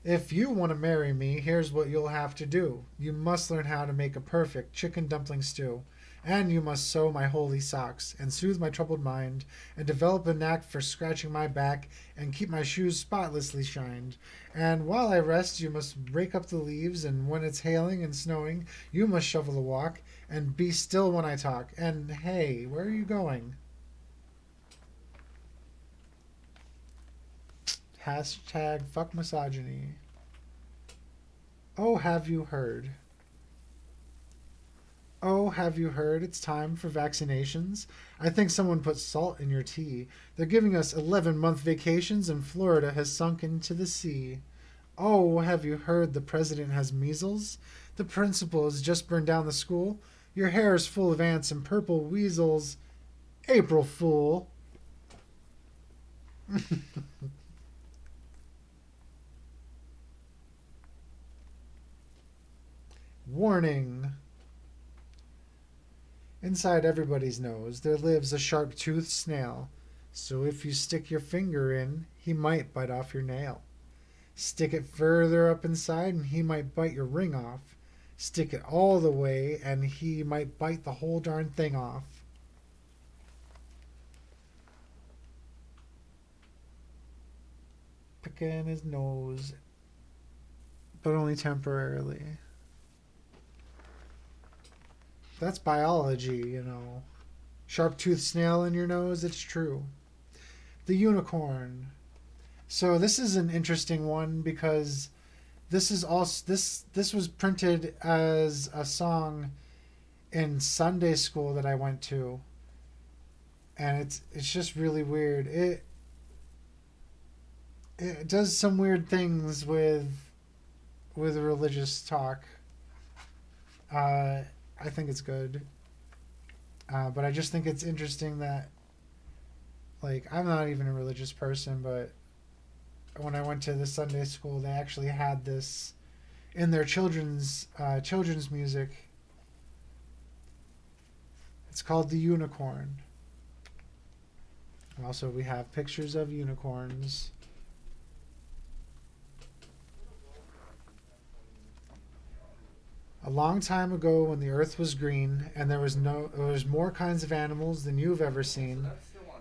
If you want to marry me, here's what you'll have to do. You must learn how to make a perfect chicken dumpling stew. And you must sew my holy socks, and soothe my troubled mind, and develop a knack for scratching my back, and keep my shoes spotlessly shined. And while I rest, you must rake up the leaves, and when it's hailing and snowing, you must shovel the walk, and be still when I talk. And hey, where are you going? Hashtag fuck misogyny. Oh, have you heard? Oh, have you heard? It's time for vaccinations. I think someone put salt in your tea. They're giving us 11-month vacations, and Florida has sunk into the sea. Oh, have you heard the president has measles? The principal has just burned down the school. Your hair is full of ants and purple weasels. April Fool. Warning. Inside everybody's nose there lives a sharp-toothed snail. So if you stick your finger in, he might bite off your nail. Stick it further up inside and he might bite your ring off. Stick it all the way and he might bite the whole darn thing off. Picking his nose, but only temporarily. That's biology, you know. Sharp-toothed snail in your nose, it's true. The unicorn. So this is an interesting one because this is also this was printed as a song in Sunday school that I went to. And it's just really weird. It does some weird things with religious talk. I think it's good. But I just think it's interesting that, like, I'm not even a religious person, but when I went to the Sunday school, they actually had this in their children's music. It's called The Unicorn. Also, we have pictures of unicorns. A long time ago when the earth was green and there was more kinds of animals than you've ever seen,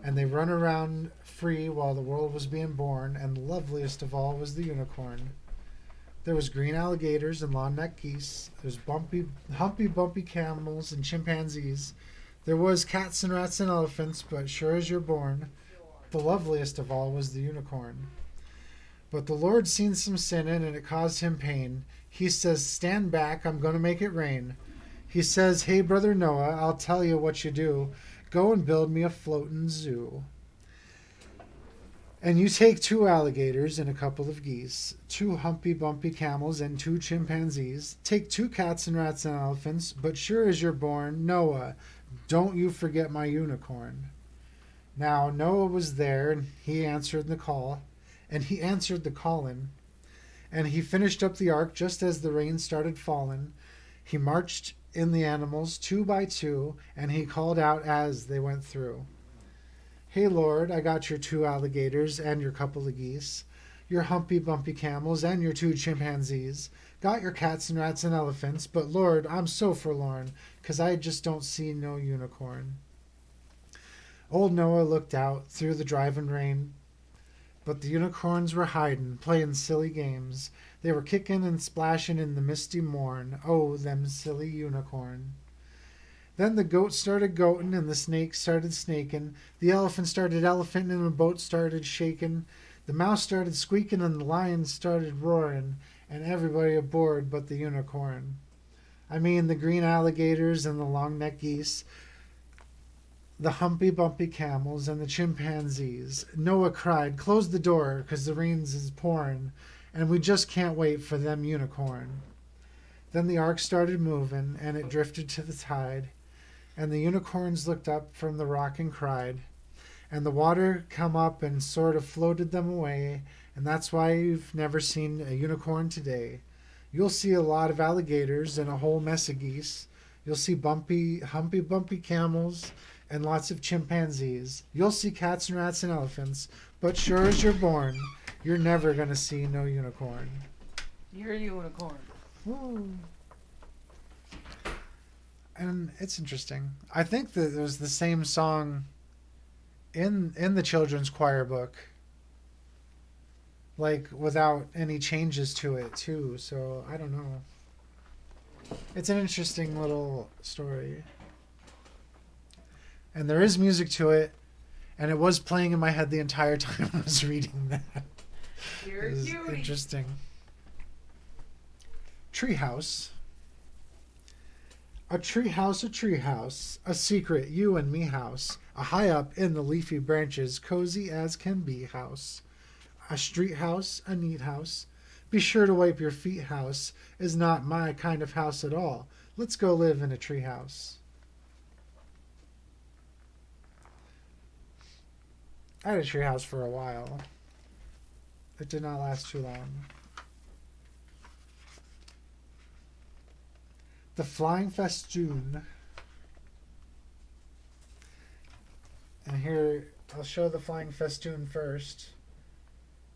and they run around free while the world was being born, and the loveliest of all was the unicorn. There was green alligators and long-necked geese. There's humpy bumpy camels and chimpanzees. There was cats and rats and elephants, but sure as you're born, the loveliest of all was the unicorn. But the Lord seen some sinning and it caused him pain. He says, stand back, I'm going to make it rain. He says, hey, brother Noah, I'll tell you what you do. Go and build me a floating zoo. And you take 2 alligators and a couple of geese, 2 humpy bumpy camels and 2 chimpanzees. Take 2 cats and rats and elephants, but sure as you're born, Noah, don't you forget my unicorn. Now Noah was there, and he answered the call, and he answered the callin', and he finished up the ark just as the rain started fallin'. He marched in the animals 2 by 2, and he called out as they went through. Hey Lord, I got your 2 alligators and your couple of geese, your humpy bumpy camels and your 2 chimpanzees. Got your cats and rats and elephants, but Lord, I'm so forlorn, 'cause I just don't see no unicorn. Old Noah looked out through the driving rain, but the unicorns were hiding, playing silly games. They were kicking and splashing in the misty morn. Oh, them silly unicorn. Then the goat started goatin' and the snake started snaking. The elephant started elephanting and the boat started shaking. The mouse started squeaking and the lion started roaring. And everybody aboard but the unicorn. I mean the green alligators and the long-necked geese, the humpy bumpy camels and the chimpanzees. Noah cried, close the door, 'cause the rains is pouring, and we just can't wait for them unicorn. Then the ark started moving, and it drifted to the tide, and the unicorns looked up from the rock and cried, and the water come up and sort of floated them away, and that's why you've never seen a unicorn today. You'll see a lot of alligators and a whole mess of geese. You'll see humpy bumpy camels and lots of chimpanzees. You'll see cats and rats and elephants, but sure as you're born, you're never gonna see no unicorn. You're a unicorn. Woo. And it's interesting. I think that there's the same song in the children's choir book, like without any changes to it too. So I don't know. It's an interesting little story. And there is music to it, and it was playing in my head the entire time I was reading that. You're It a was cutie. interesting. Treehouse. A treehouse, a secret you and me house, a high up in the leafy branches, cozy as can be house. A street house, a neat house. Be sure to wipe your feet house is not my kind of house at all. Let's go live in a treehouse. I had a treehouse for a while. It did not last too long. The Flying Festoon. And here, I'll show the Flying Festoon first,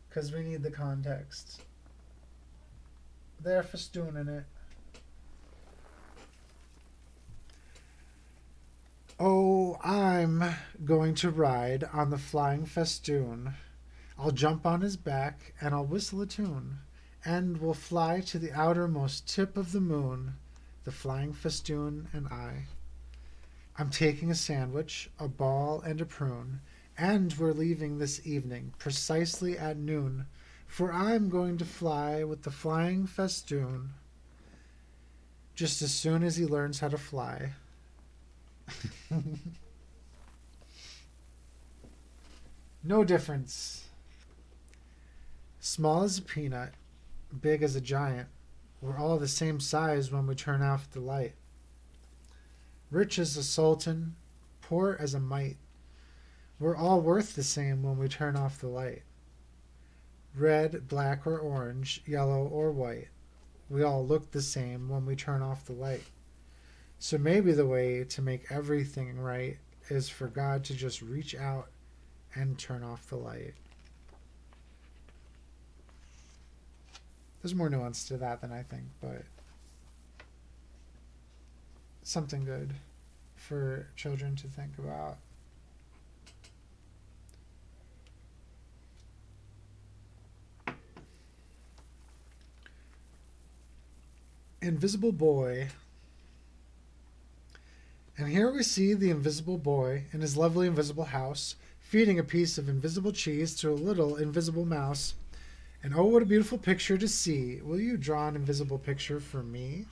because we need the context. They're festooning it. Oh, I'm going to ride on the flying festoon. I'll jump on his back and I'll whistle a tune, and we'll fly to the outermost tip of the moon, the flying festoon and I. I'm taking a sandwich, a ball, and a prune, and we're leaving this evening precisely at noon, for I'm going to fly with the flying festoon just as soon as he learns how to fly. No difference. Small as a peanut, big as a giant. We're all the same size when we turn off the light. Rich as a sultan, poor as a mite. We're all worth the same when we turn off the light. Red, black, or orange, yellow, or white. We all look the same when we turn off the light. So maybe the way to make everything right is for God to just reach out and turn off the light. There's more nuance to that than I think, but something good for children to think about. Invisible Boy. And here we see the invisible boy in his lovely invisible house, feeding a piece of invisible cheese to a little invisible mouse. And oh, what a beautiful picture to see. Will you draw an invisible picture for me?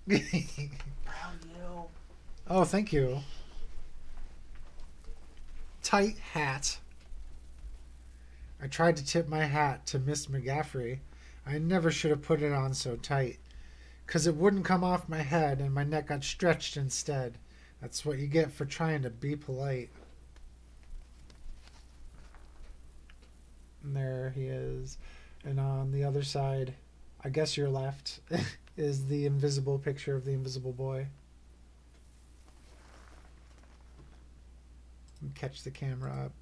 Proud of you. Oh, thank you. Tight hat. I tried to tip my hat to Miss McGaffrey. I never should have put it on so tight, 'cause it wouldn't come off my head and my neck got stretched instead. That's what you get for trying to be polite. And there he is. And on the other side, I guess your left, is the invisible picture of the invisible boy. And catch the camera up.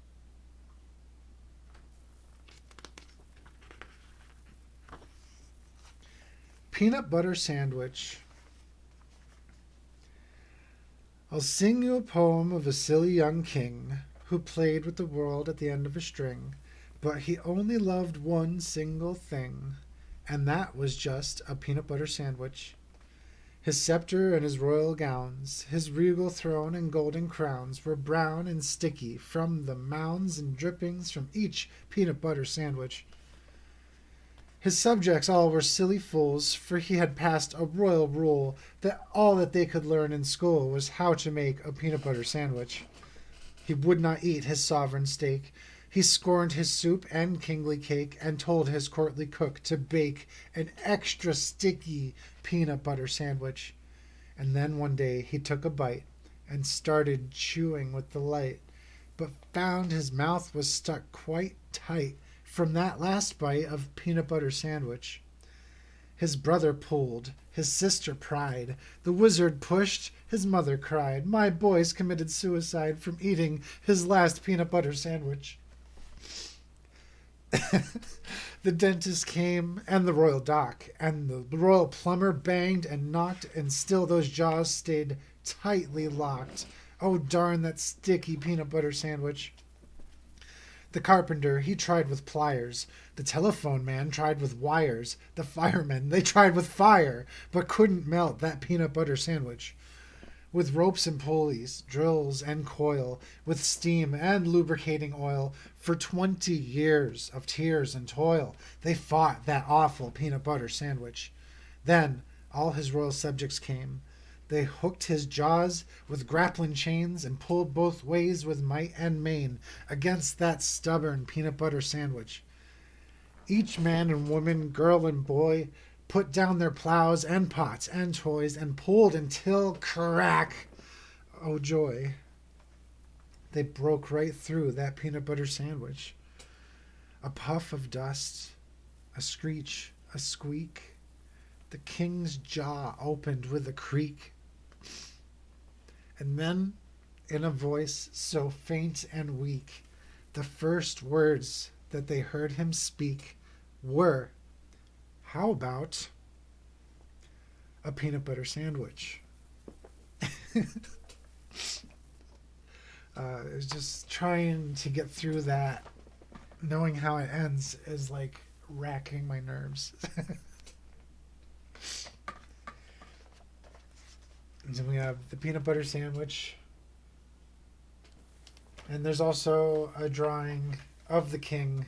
Peanut butter sandwich. I'll sing you a poem of a silly young king who played with the world at the end of a string, but he only loved one single thing, and that was just a peanut butter sandwich. His scepter and his royal gowns, his regal throne and golden crowns were brown and sticky from the mounds and drippings from each peanut butter sandwich. His subjects all were silly fools, for he had passed a royal rule that all that they could learn in school was how to make a peanut butter sandwich. He would not eat his sovereign steak. He scorned his soup and kingly cake, and told his courtly cook to bake an extra sticky peanut butter sandwich. And then one day he took a bite and started chewing with delight, but found his mouth was stuck quite tight from that last bite of peanut butter sandwich. His brother pulled, his sister pried, the wizard pushed, his mother cried, my boy's committed suicide from eating his last peanut butter sandwich. The dentist came, and the royal doc, and the royal plumber banged and knocked, and still those jaws stayed tightly locked. Oh, darn that sticky peanut butter sandwich. The carpenter, he tried with pliers. The telephone man tried with wires. The firemen, they tried with fire, but couldn't melt that peanut butter sandwich. With ropes and pulleys, drills and coil, with steam and lubricating oil, for 20 years of tears and toil, they fought that awful peanut butter sandwich. Then all his royal subjects came. They hooked his jaws with grappling chains and pulled both ways with might and main against that stubborn peanut butter sandwich. Each man and woman, girl and boy, put down their plows and pots and toys and pulled until crack, oh joy, they broke right through that peanut butter sandwich. A puff of dust, a screech, a squeak. The king's jaw opened with a creak. And then, in a voice so faint and weak, the first words that they heard him speak were, how about a peanut butter sandwich? It was just trying to get through that. Knowing how it ends is like racking my nerves. And then we have the peanut butter sandwich. And there's also a drawing of the king.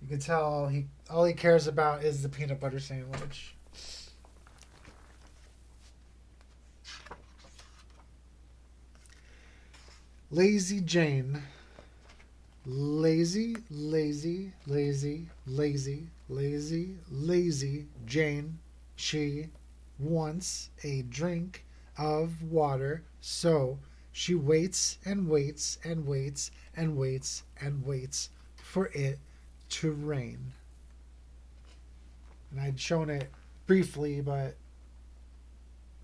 You can tell all he cares about is the peanut butter sandwich. Lazy Jane. Lazy, lazy, lazy, lazy, lazy, lazy Jane. She wants a drink of water, so she waits and waits and waits and waits and waits for it to rain. And I'd shown it briefly, but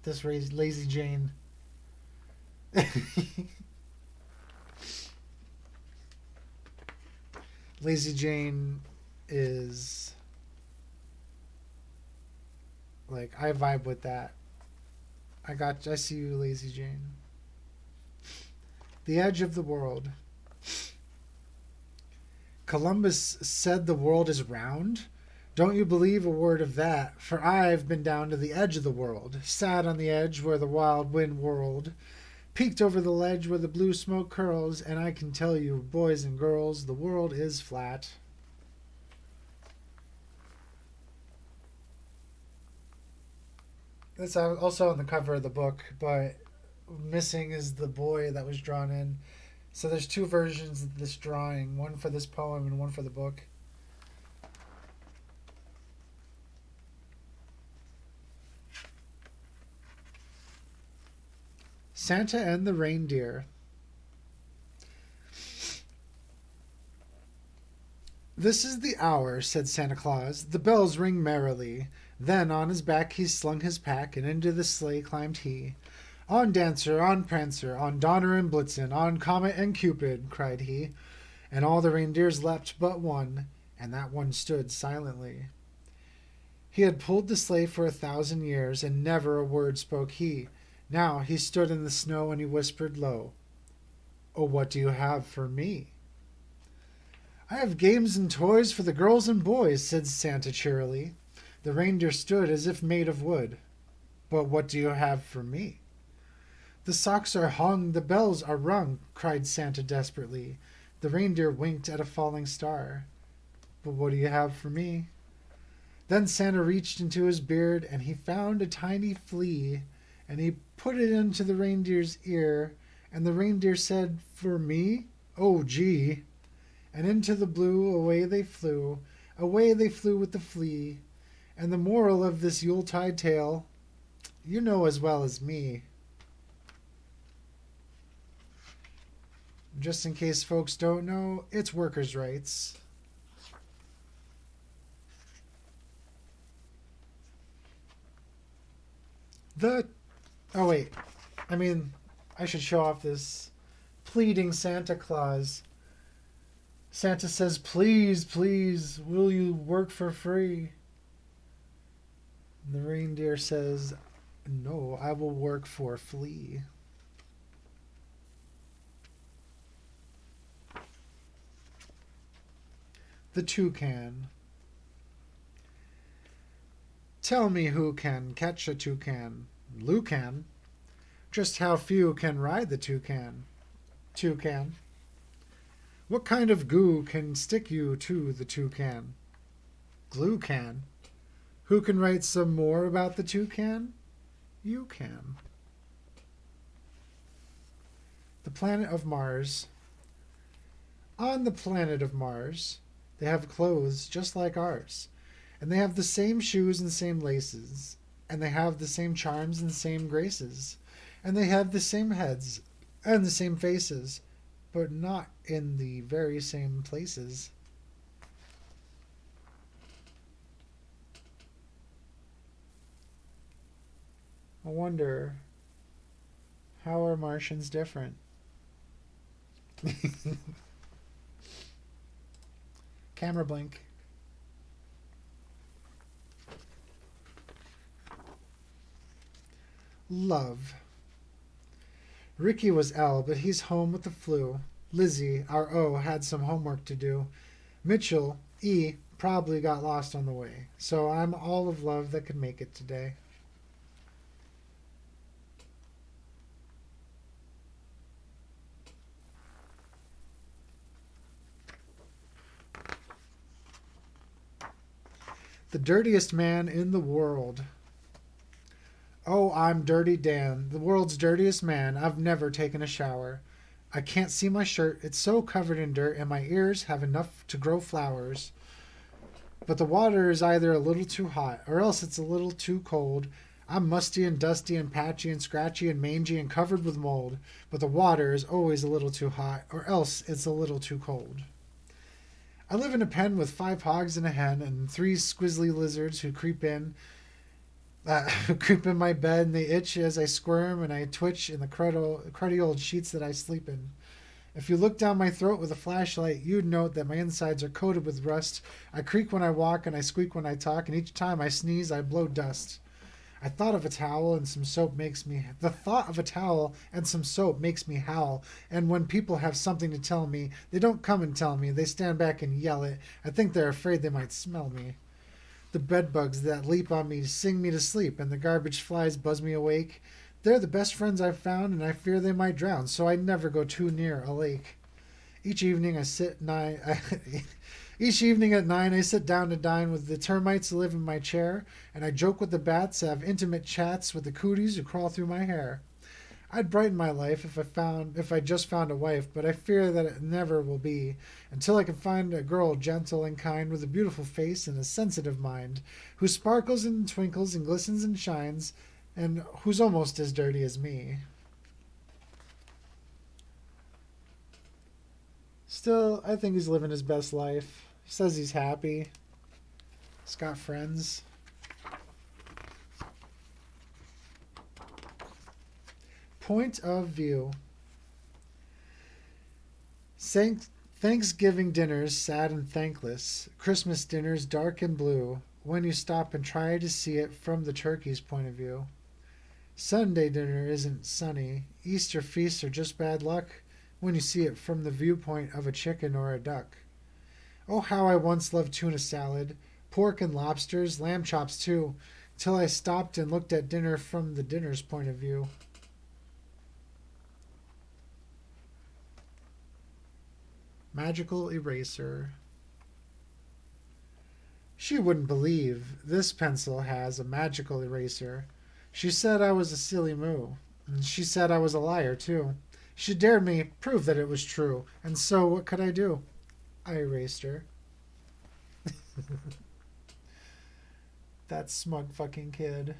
this Lazy Jane. Lazy Jane is like, I vibe with that. I see you, Lazy Jane. The edge of the world. Columbus said the world is round. Don't you believe a word of that, for I've been down to the edge of the world, sat on the edge where the wild wind whirled. peeked over the ledge where the blue smoke curls, and I can tell you, boys and girls, the world is flat. That's also on the cover of the book, but missing is the boy that was drawn in. So there's two versions of this drawing, one for this poem and one for the book. Santa and the Reindeer. This is the hour, said Santa Claus. The bells ring merrily. Then on his back he slung his pack, and into the sleigh climbed he. On Dancer, on Prancer, on Donner and Blitzen, on Comet and Cupid, cried he. And all the reindeers leapt but one, and that one stood silently. He had pulled the sleigh for 1,000 years, and never a word spoke he. Now he stood in the snow, and he whispered low, "Oh, what do you have for me?" "I have games and toys for the girls and boys," said Santa cheerily. The reindeer stood as if made of wood. "But what do you have for me?" "The socks are hung, the bells are rung," cried Santa desperately. The reindeer winked at a falling star. "But what do you have for me?" Then Santa reached into his beard, and he found a tiny flea, and he put it into the reindeer's ear, and the reindeer said, "For me? Oh, gee!" And into the blue away they flew with the flea. And the moral of this Yuletide tale, you know as well as me. Just in case folks don't know, it's workers' rights. Oh wait, I should show off this pleading Santa Claus. Santa says, "Please, please, will you work for free?" The reindeer says, "No, I will work for a flea." The Toucan. Tell me who can catch a toucan? Lou can. Just how few can ride the toucan? Toucan. What kind of goo can stick you to the toucan? Glue can. Who can write some more about the toucan? You can. The planet of Mars. On the planet of Mars, they have clothes just like ours, and they have the same shoes and same laces, and they have the same charms and same graces, and they have the same heads and the same faces, but not in the very same places. I wonder, how are Martians different? Camera blink. Love. Ricky was L, but he's home with the flu. Lizzie, our O, had some homework to do. Mitchell, E, probably got lost on the way. So I'm all of love that could make it today. The dirtiest man in the world. Oh, I'm Dirty Dan, the world's dirtiest man. I've never taken a shower. I can't see my shirt, it's so covered in dirt, and my ears have enough to grow flowers. But the water is either a little too hot, or else it's a little too cold. I'm musty and dusty and patchy and scratchy and mangy and covered with mold, but the water is always a little too hot, or else it's a little too cold. I live in a pen with 5 hogs and a hen, and 3 squizzly lizards who creep in my bed, and they itch as I squirm and I twitch in the cruddy old sheets that I sleep in. If you look down my throat with a flashlight, you'd note that my insides are coated with rust. I creak when I walk and I squeak when I talk, and each time I sneeze, I blow dust. The thought of a towel and some soap makes me howl, and when people have something to tell me, they don't come and tell me, they stand back and yell it. I think they're afraid they might smell me. The bedbugs that leap on me sing me to sleep, and the garbage flies buzz me awake. They're the best friends I've found, and I fear they might drown, so I never go too near a lake. Each evening I sit nine. Each evening at 9, I sit down to dine with the termites who live in my chair, and I joke with the bats, have intimate chats with the cooties who crawl through my hair. I'd brighten my life if I just found a wife, but I fear that it never will be until I can find a girl gentle and kind with a beautiful face and a sensitive mind, who sparkles and twinkles and glistens and shines, and who's almost as dirty as me. Still, I think he's living his best life. He says he's happy. He's got friends. Point of view. Thanksgiving dinners sad and thankless. Christmas dinners dark and blue when you stop and try to see it from the turkey's point of view. Sunday dinner isn't sunny. Easter feasts are just bad luck when you see it from the viewpoint of a chicken or a duck. Oh, how I once loved tuna salad, pork and lobsters, lamb chops too, till I stopped and looked at dinner from the dinner's point of view. Magical eraser. She wouldn't believe this pencil has a magical eraser. She said I was a silly moo, and she said I was a liar too. She dared me prove that it was true, and so what could I do? I erased her. That smug fucking kid.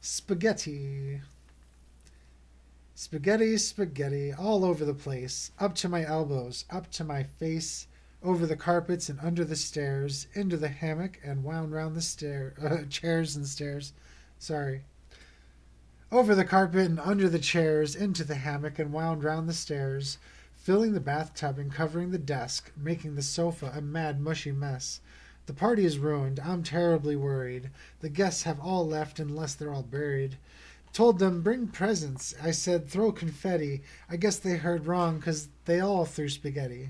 Spaghetti. Spaghetti, spaghetti, all over the place, up to my elbows, up to my face, over the carpets and under the stairs, into the hammock and wound round the chairs and stairs. Sorry. Over the carpet and under the chairs, into the hammock and wound round the stairs, filling the bathtub and covering the desk, making the sofa a mad mushy mess. The party is ruined. I'm terribly worried. The guests have all left unless they're all buried. Told them, bring presents. I said, throw confetti. I guess they heard wrong, 'cause they all threw spaghetti.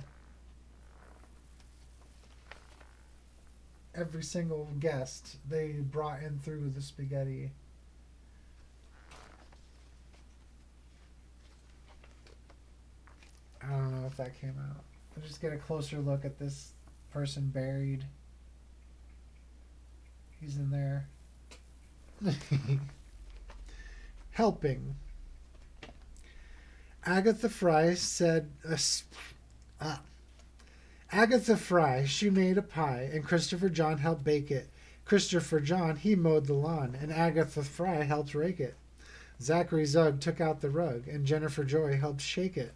Every single guest they brought in through the spaghetti. I don't know if that came out. I'll just get a closer look at this person buried. He's in there. Helping. Agatha Fry said, Agatha Fry, she made a pie, and Christopher John helped bake it. Christopher John, he mowed the lawn, and Agatha Fry helped rake it. Zachary Zug took out the rug, and Jennifer Joy helped shake it.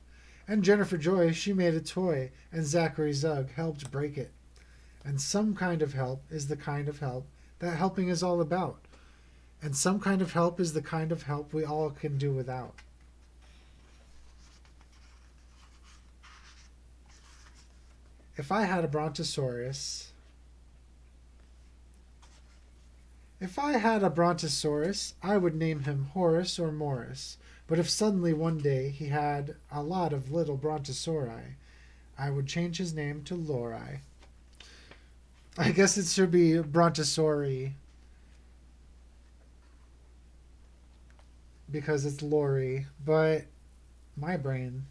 And Jennifer Joy, she made a toy, and Zachary Zug helped break it. And some kind of help is the kind of help that helping is all about. And some kind of help is the kind of help we all can do without. If I had a brontosaurus, I would name him Horace or Morris. But if suddenly one day he had a lot of little brontosauri, I would change his name to Lori. I guess it should be Brontosauri because it's Lori, but my brain.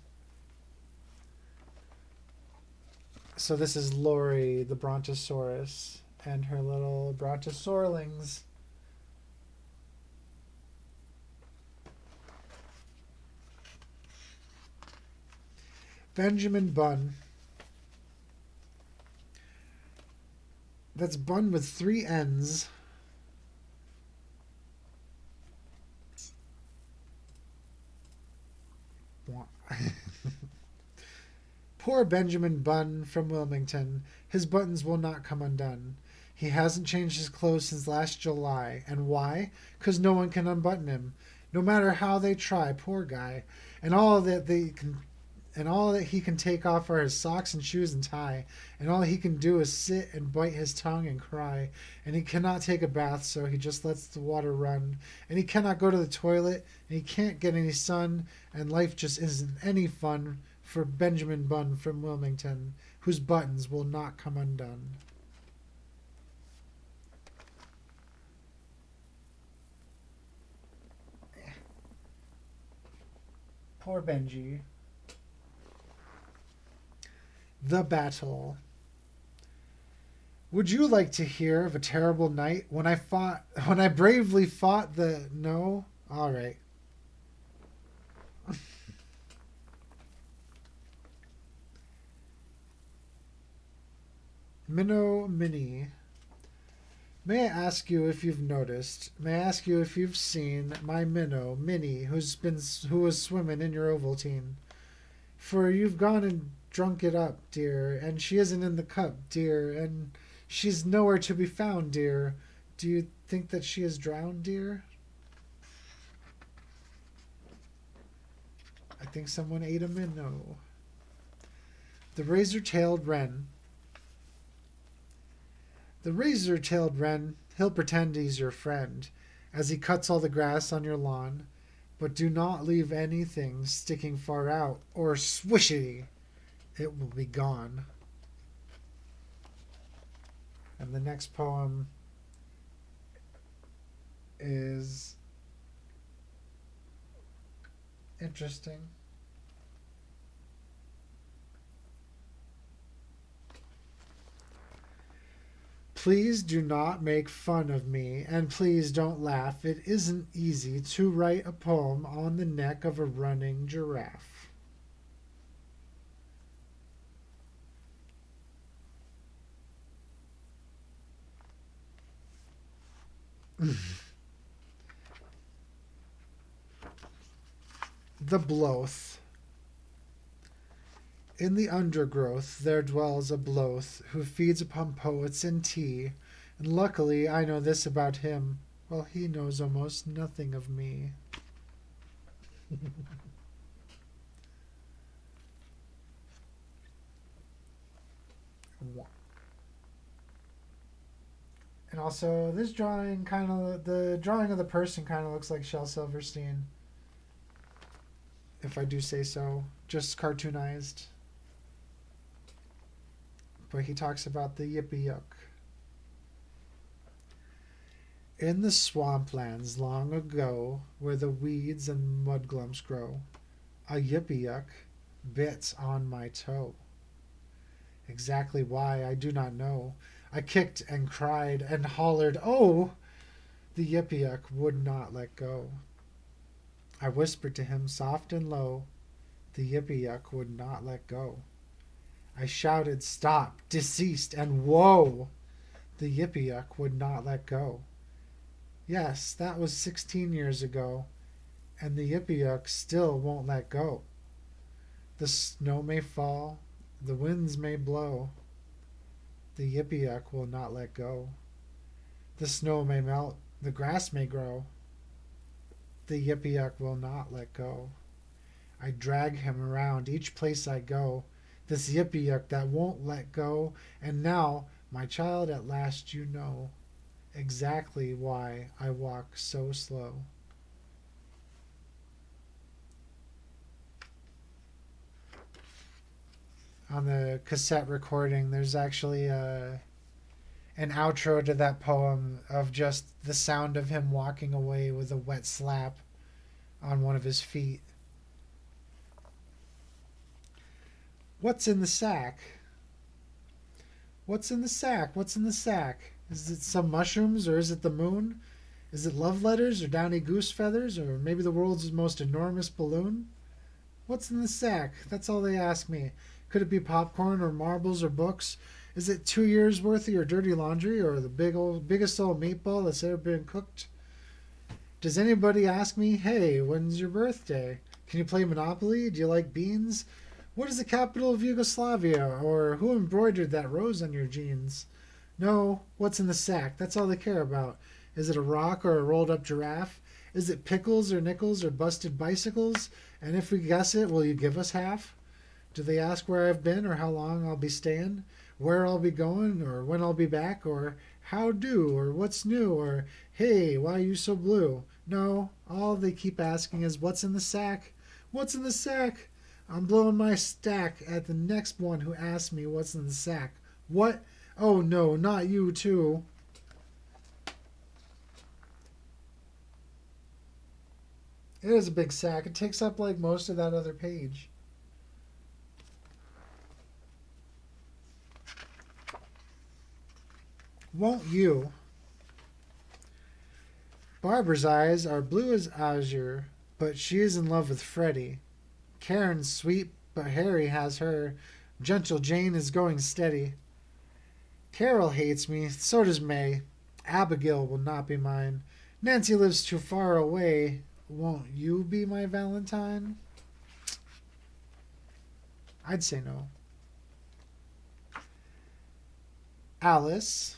So this is Lori, the Brontosaurus, and her little Brontosaurlings. Benjamin Bun. That's bun with 3 N's. Poor Benjamin Bunn from Wilmington. His buttons will not come undone. He hasn't changed his clothes since last July. And why? 'Cause no one can unbutton him. No matter how they try, poor guy. And all that he can take off are his socks and shoes and tie. And all he can do is sit and bite his tongue and cry. And he cannot take a bath, so he just lets the water run. And he cannot go to the toilet, and he can't get any sun, and life just isn't any fun for Benjamin Bunn from Wilmington, whose buttons will not come undone. Poor Benji. The Battle. Would you like to hear of a terrible night when I bravely fought the... No? Alright. Minnow Mini. May I ask you if you've noticed? May I ask you if you've seen my minnow, Minnie, who was swimming in your Ovaltine? For you've gone and drunk it up, dear, and she isn't in the cup, dear, and she's nowhere to be found, dear. Do you think that she is drowned, dear? I think someone ate a minnow. The razor-tailed wren. The razor-tailed wren, he'll pretend he's your friend, as he cuts all the grass on your lawn, but do not leave anything sticking far out, or swishity, it will be gone. And the next poem is interesting. Please do not make fun of me, and please don't laugh. It isn't easy to write a poem on the neck of a running giraffe. The Bloath. In the undergrowth there dwells a Bloath who feeds upon poets and tea, and luckily I know this about him, while he knows almost nothing of me. And also, this drawing the drawing of the person kind of looks like Shel Silverstein, if I do say so, just cartoonized. But he talks about the yippee yuck. In the swamplands long ago, where the weeds and mudglumps grow, a yippee yuck bit on my toe. Exactly why, I do not know. I kicked and cried and hollered, oh! The yippee yuck would not let go. I whispered to him soft and low. The yippee yuck would not let go. I shouted, stop, deceased, and whoa! The yippee yuck would not let go. Yes, that was 16 years ago, and the yippee yuck still won't let go. The snow may fall, the winds may blow. The yippee yuck will not let go. The snow may melt, the grass may grow. The yippee yuck will not let go. I drag him around each place I go. This yippee yuck that won't let go. And now, my child, at last you know exactly why I walk so slow. On the cassette recording, there's actually an outro to that poem of just the sound of him walking away with a wet slap on one of his feet. What's in the sack? What's in the sack? What's in the sack? Is it some mushrooms, or is it the moon? Is it love letters, or downy goose feathers, or maybe the world's most enormous balloon? What's in the sack? That's all they ask me. Could it be popcorn, or marbles, or books? Is it 2 years' worth of your dirty laundry, or the biggest old meatball that's ever been cooked? Does anybody ask me, hey, when's your birthday? Can you play Monopoly? Do you like beans? What is the capital of Yugoslavia? Or who embroidered that rose on your jeans? No, what's in the sack? That's all they care about. Is it a rock or a rolled up giraffe? Is it pickles or nickels or busted bicycles? And if we guess it, will you give us half? Do they ask where I've been or how long I'll be staying? Where I'll be going or when I'll be back? Or how do? Or what's new? Or hey, why are you so blue? No, all they keep asking is what's in the sack? What's in the sack? I'm blowing my stack at the next one who asks me what's in the sack. What? Oh no, not you too. It is a big sack. It takes up like most of that other page. Won't you? Barbara's eyes are blue as azure, but she is in love with Freddie. Karen's sweet, but Harry has her. Gentle Jane is going steady. Carol hates me, so does May. Abigail will not be mine. Nancy lives too far away. Won't you be my Valentine? I'd say no. Alice.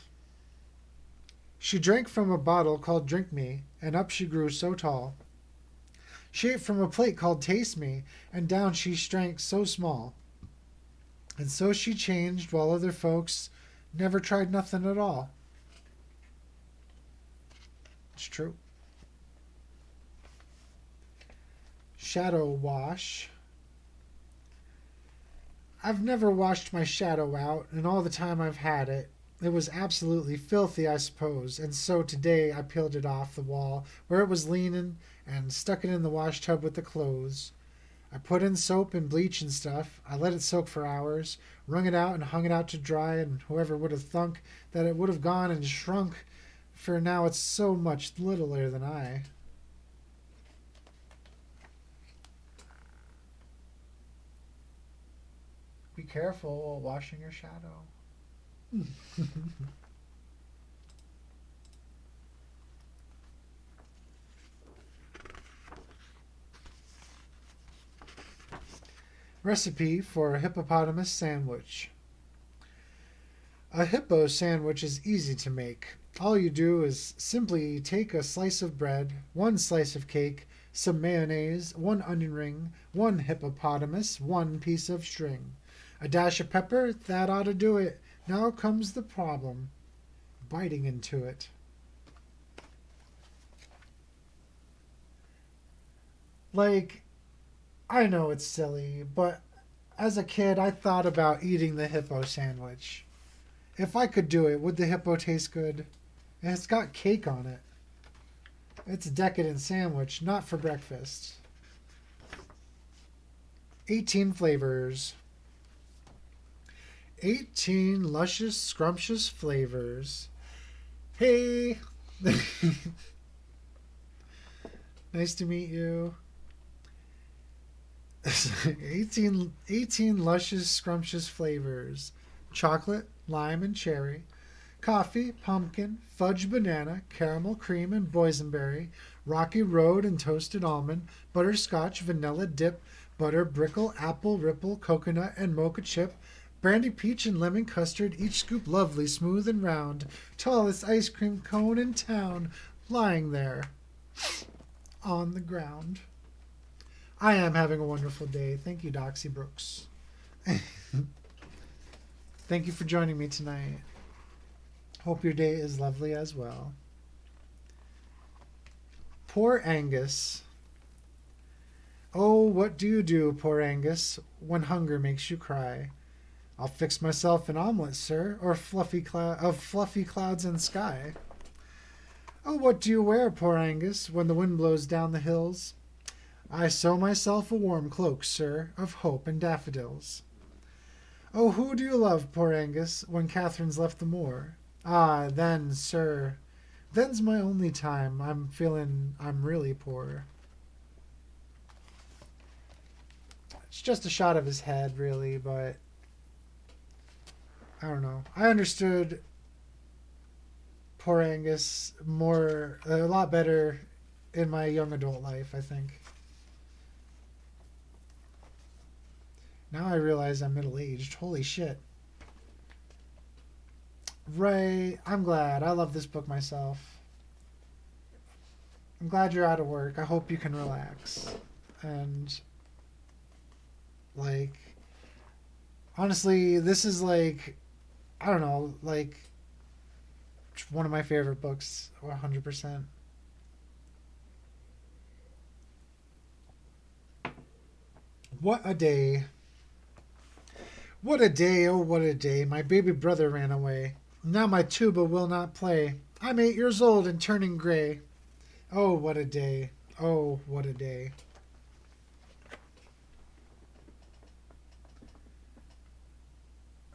She drank from a bottle called Drink Me, and up she grew so tall. She ate from a plate called Taste Me, and down she shrank so small. And so she changed while other folks never tried nothing at all. It's true. Shadow wash. I've never washed my shadow out, and all the time I've had it. It was absolutely filthy, I suppose, and so today I peeled it off the wall where it was leaning and stuck it in the wash tub with the clothes. I put in soap and bleach and stuff. I let it soak for hours, wrung it out and hung it out to dry, and whoever would have thunk that it would have gone and shrunk, for now it's so much littler than I. Be careful while washing your shadow. Recipe for a hippopotamus sandwich. A hippo sandwich is easy to make. All you do is simply take a slice of bread, one slice of cake, some mayonnaise, one onion ring, one hippopotamus, one piece of string. A dash of pepper, that ought to do it. Now comes the problem. Biting into it. Like, I know it's silly, but as a kid I thought about eating the hippo sandwich. If I could do it, would the hippo taste good? It's got cake on it. It's a decadent sandwich, not for breakfast. 18 flavors. 18 luscious, scrumptious flavors. Hey! Nice to meet you. 18 luscious, scrumptious flavors. Chocolate, lime, and cherry. Coffee, pumpkin, fudge banana, caramel cream and boysenberry, rocky road and toasted almond, butterscotch, vanilla dip, butter brickle, apple ripple, coconut and mocha chip, brandy peach and lemon custard, each scoop lovely, smooth and round, tallest ice cream cone in town, lying there on the ground. I am having a wonderful day. Thank you, Doxy Brooks. Thank you for joining me tonight. Hope your day is lovely as well. Poor Angus. Oh, what do you do, poor Angus, when hunger makes you cry? I'll fix myself an omelet, sir, or fluffy clouds and sky. Oh, what do you wear, poor Angus, when the wind blows down the hills? I sew myself a warm cloak, sir, of hope and daffodils. Oh, who do you love, poor Angus, when Catherine's left the moor? Ah, then, sir, then's my only time I'm feeling I'm really poor. It's just a shot of his head, really, but I don't know. I understood poor Angus a lot better in my young adult life, I think. Now I realize I'm middle-aged. Holy shit. Right. I'm glad. I love this book myself. I'm glad you're out of work. I hope you can relax. And, like, honestly, this is like, I don't know, like, one of my favorite books, 100%. What a day. What a day, oh what a day. My baby brother ran away. Now my tuba will not play. I'm 8 years old and turning gray. Oh what a day. Oh what a day.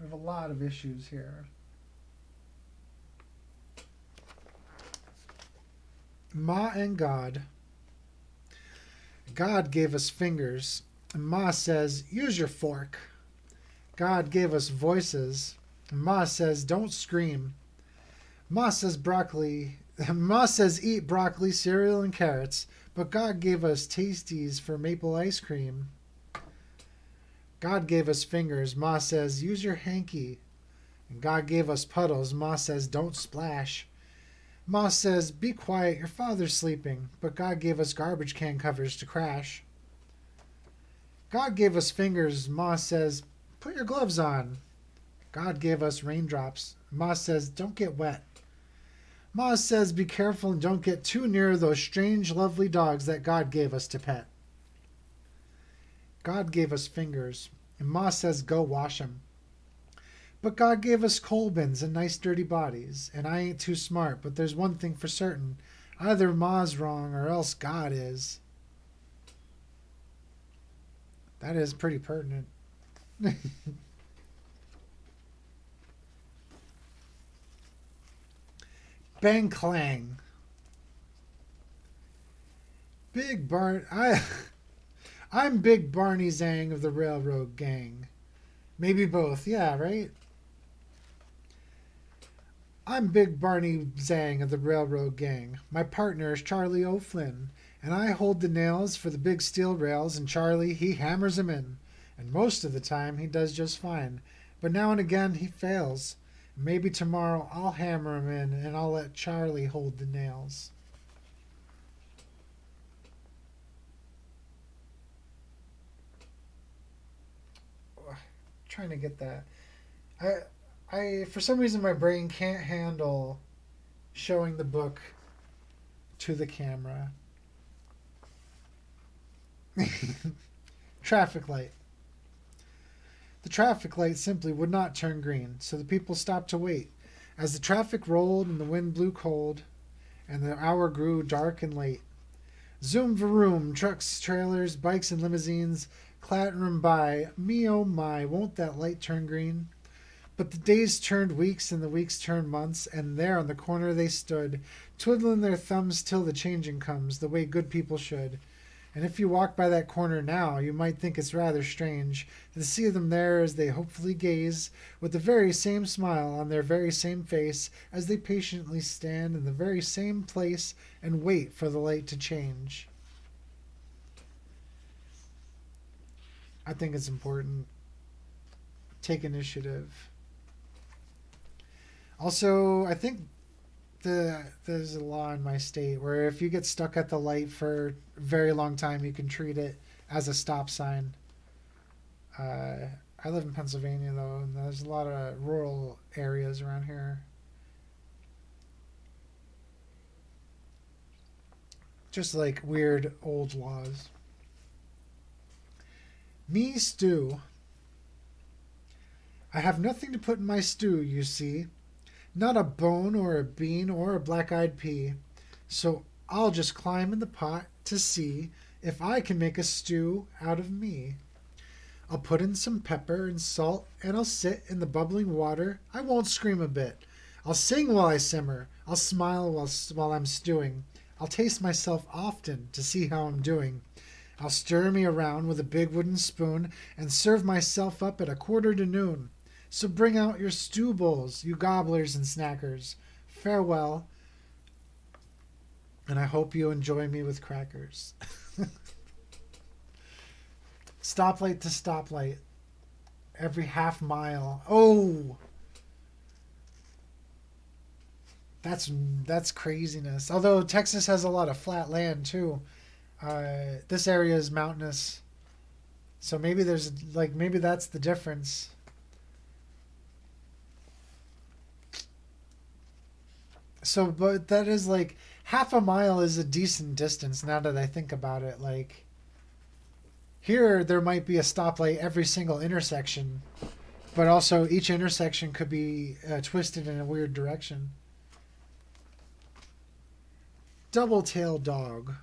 I have a lot of issues here. Ma and God. God gave us fingers. And Ma says, use your fork. God gave us voices. And Ma says, don't scream. Ma says broccoli. Ma says eat broccoli, cereal, and carrots. But God gave us tasties for maple ice cream. God gave us fingers. Ma says, use your hanky. And God gave us puddles. Ma says, don't splash. Ma says, be quiet, your father's sleeping. But God gave us garbage can covers to crash. God gave us fingers. Ma says, put your gloves on. God gave us raindrops. Ma says, don't get wet. Ma says, be careful and don't get too near those strange, lovely dogs that God gave us to pet. God gave us fingers. And Ma says, go wash 'em. But God gave us coal bins and nice dirty bodies. And I ain't too smart, but there's one thing for certain. Either Ma's wrong or else God is. That is pretty pertinent. Bang clang. I'm Big Barney Zang of the Railroad Gang. Maybe both, yeah, right? I'm Big Barney Zang of the Railroad Gang. My partner is Charlie O'Flynn, and I hold the nails for the big steel rails, and Charlie, he hammers 'em in. And most of the time, he does just fine. But now and again, he fails. Maybe tomorrow I'll hammer 'em in, and I'll let Charlie hold the nails. Trying to get that. I for some reason my brain can't handle showing the book to the camera. Traffic light. The traffic light simply would not turn green, so the people stopped to wait. As the traffic rolled and the wind blew cold, and the hour grew dark and late. Zoom vroom, trucks, trailers, bikes, and limousines clattering by. Me oh my, won't that light turn green? But the days turned weeks and the weeks turned months, and there on the corner they stood, twiddling their thumbs till the changing comes, the way good people should. And if you walk by that corner now, you might think it's rather strange to see them there as they hopefully gaze, with the very same smile on their very same face, as they patiently stand in the very same place and wait for the light to change. I think it's important. Take initiative. Also, I think there's a law in my state where if you get stuck at the light for a very long time, you can treat it as a stop sign. I live in Pennsylvania, though, and there's a lot of rural areas around here. Just like weird old laws. Me stew. I have nothing to put in my stew, you see. Not a bone or a bean or a black-eyed pea. So I'll just climb in the pot to see if I can make a stew out of me. I'll put in some pepper and salt, and I'll sit in the bubbling water. I won't scream a bit. I'll sing while I simmer. I'll smile while I'm stewing. I'll taste myself often to see how I'm doing. I'll stir me around with a big wooden spoon and serve myself up at 1:45. So bring out your stew bowls, you gobblers and snackers. Farewell, and I hope you enjoy me with crackers. Stoplight to stoplight. Every half mile. Oh! That's craziness. Although Texas has a lot of flat land too. This area is mountainous. So maybe maybe that's the difference. So, but that is like half a mile is a decent distance now that I think about it. Like, Here, there might be a stoplight every single intersection, but also each intersection could be twisted in a weird direction. Double-tailed dog.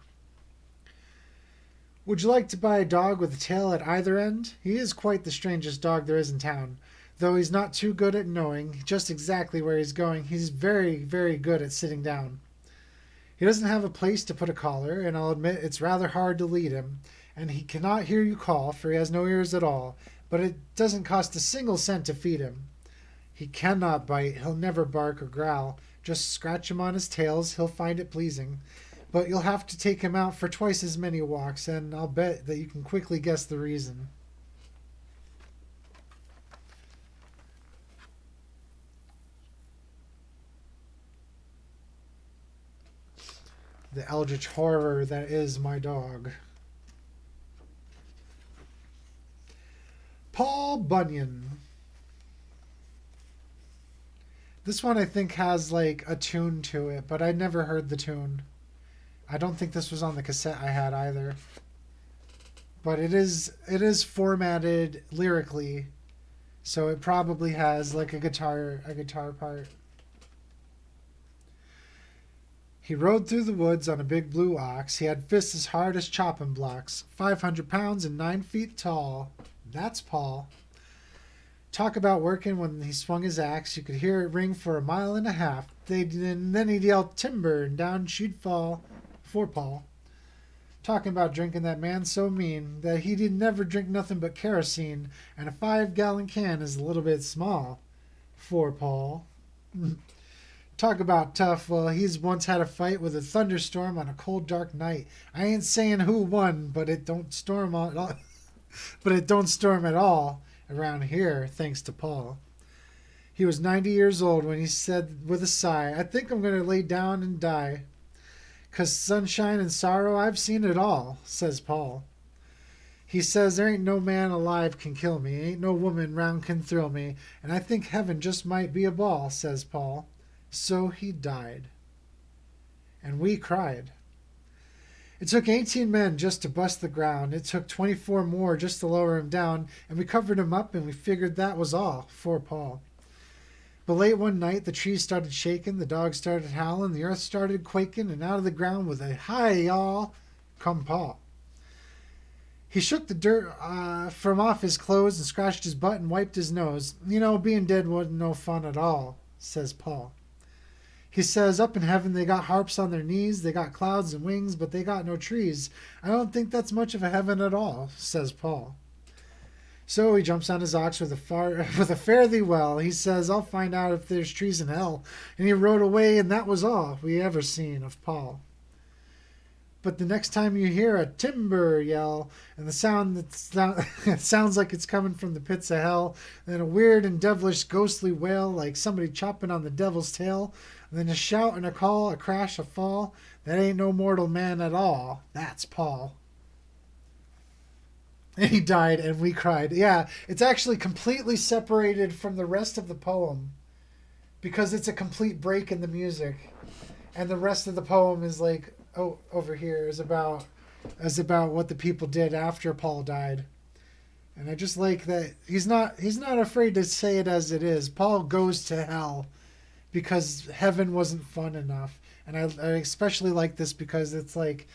Would you like to buy a dog with a tail at either end? He is quite the strangest dog there is in town. Though he's not too good at knowing just exactly where he's going, he's very, very good at sitting down. He doesn't have a place to put a collar, and I'll admit it's rather hard to lead him, and he cannot hear you call, for he has no ears at all, but it doesn't cost a single cent to feed him. He cannot bite, he'll never bark or growl. Just scratch him on his tails, he'll find it pleasing. But you'll have to take him out for twice as many walks, and I'll bet that you can quickly guess the reason. The eldritch horror that is my dog. Paul Bunyan. This one I think has like a tune to it, but I never heard the tune. I don't think this was on the cassette I had either. But it is formatted lyrically, so it probably has like a guitar part. He rode through the woods on a big blue ox. He had fists as hard as chopping blocks, 500 pounds and 9 feet tall. That's Paul. Talk about working when he swung his axe. You could hear it ring for a mile and a half. And then he'd yell timber, and down she'd fall for Paul. Talking about drinking, that man so mean that he did never drink nothing but kerosene, and a 5-gallon can is a little bit small for Paul. Talk about tough. Well, he's once had a fight with a thunderstorm on a cold, dark night. I ain't saying who won, but it don't storm at all. But it don't storm at all around here, thanks to Paul. He was 90 years old when he said with a sigh, I think I'm going to lay down and die. 'Cause sunshine and sorrow, I've seen it all, says Paul. He says there ain't no man alive can kill me, ain't no woman round can thrill me, and I think heaven just might be a ball, says Paul. So he died. And we cried. It took 18 men just to bust the ground. It took 24 more just to lower him down, and we covered him up and we figured that was all for Paul. But late one night, the trees started shaking, the dogs started howling, the earth started quaking, and out of the ground with a hi, y'all, come Paul. He shook the dirt from off his clothes and scratched his butt and wiped his nose. You know, being dead wasn't no fun at all, says Paul. He says up in heaven they got harps on their knees, they got clouds and wings, but they got no trees. I don't think that's much of a heaven at all, says Paul. So he jumps on his ox with a fare thee well. He says, I'll find out if there's trees in hell. And he rode away, and that was all we ever seen of Paul. But the next time you hear a timber yell, and the sound it sounds like it's coming from the pits of hell, then a weird and devilish ghostly wail like somebody chopping on the devil's tail, and then a shout and a call, a crash, a fall, that ain't no mortal man at all. That's Paul. And he died, and we cried. Yeah, it's actually completely separated from the rest of the poem because it's a complete break in the music. And the rest of the poem is like, oh, over here is about what the people did after Paul died. And I just like that he's not afraid to say it as it is. Paul goes to hell because heaven wasn't fun enough. And I especially like this because it's like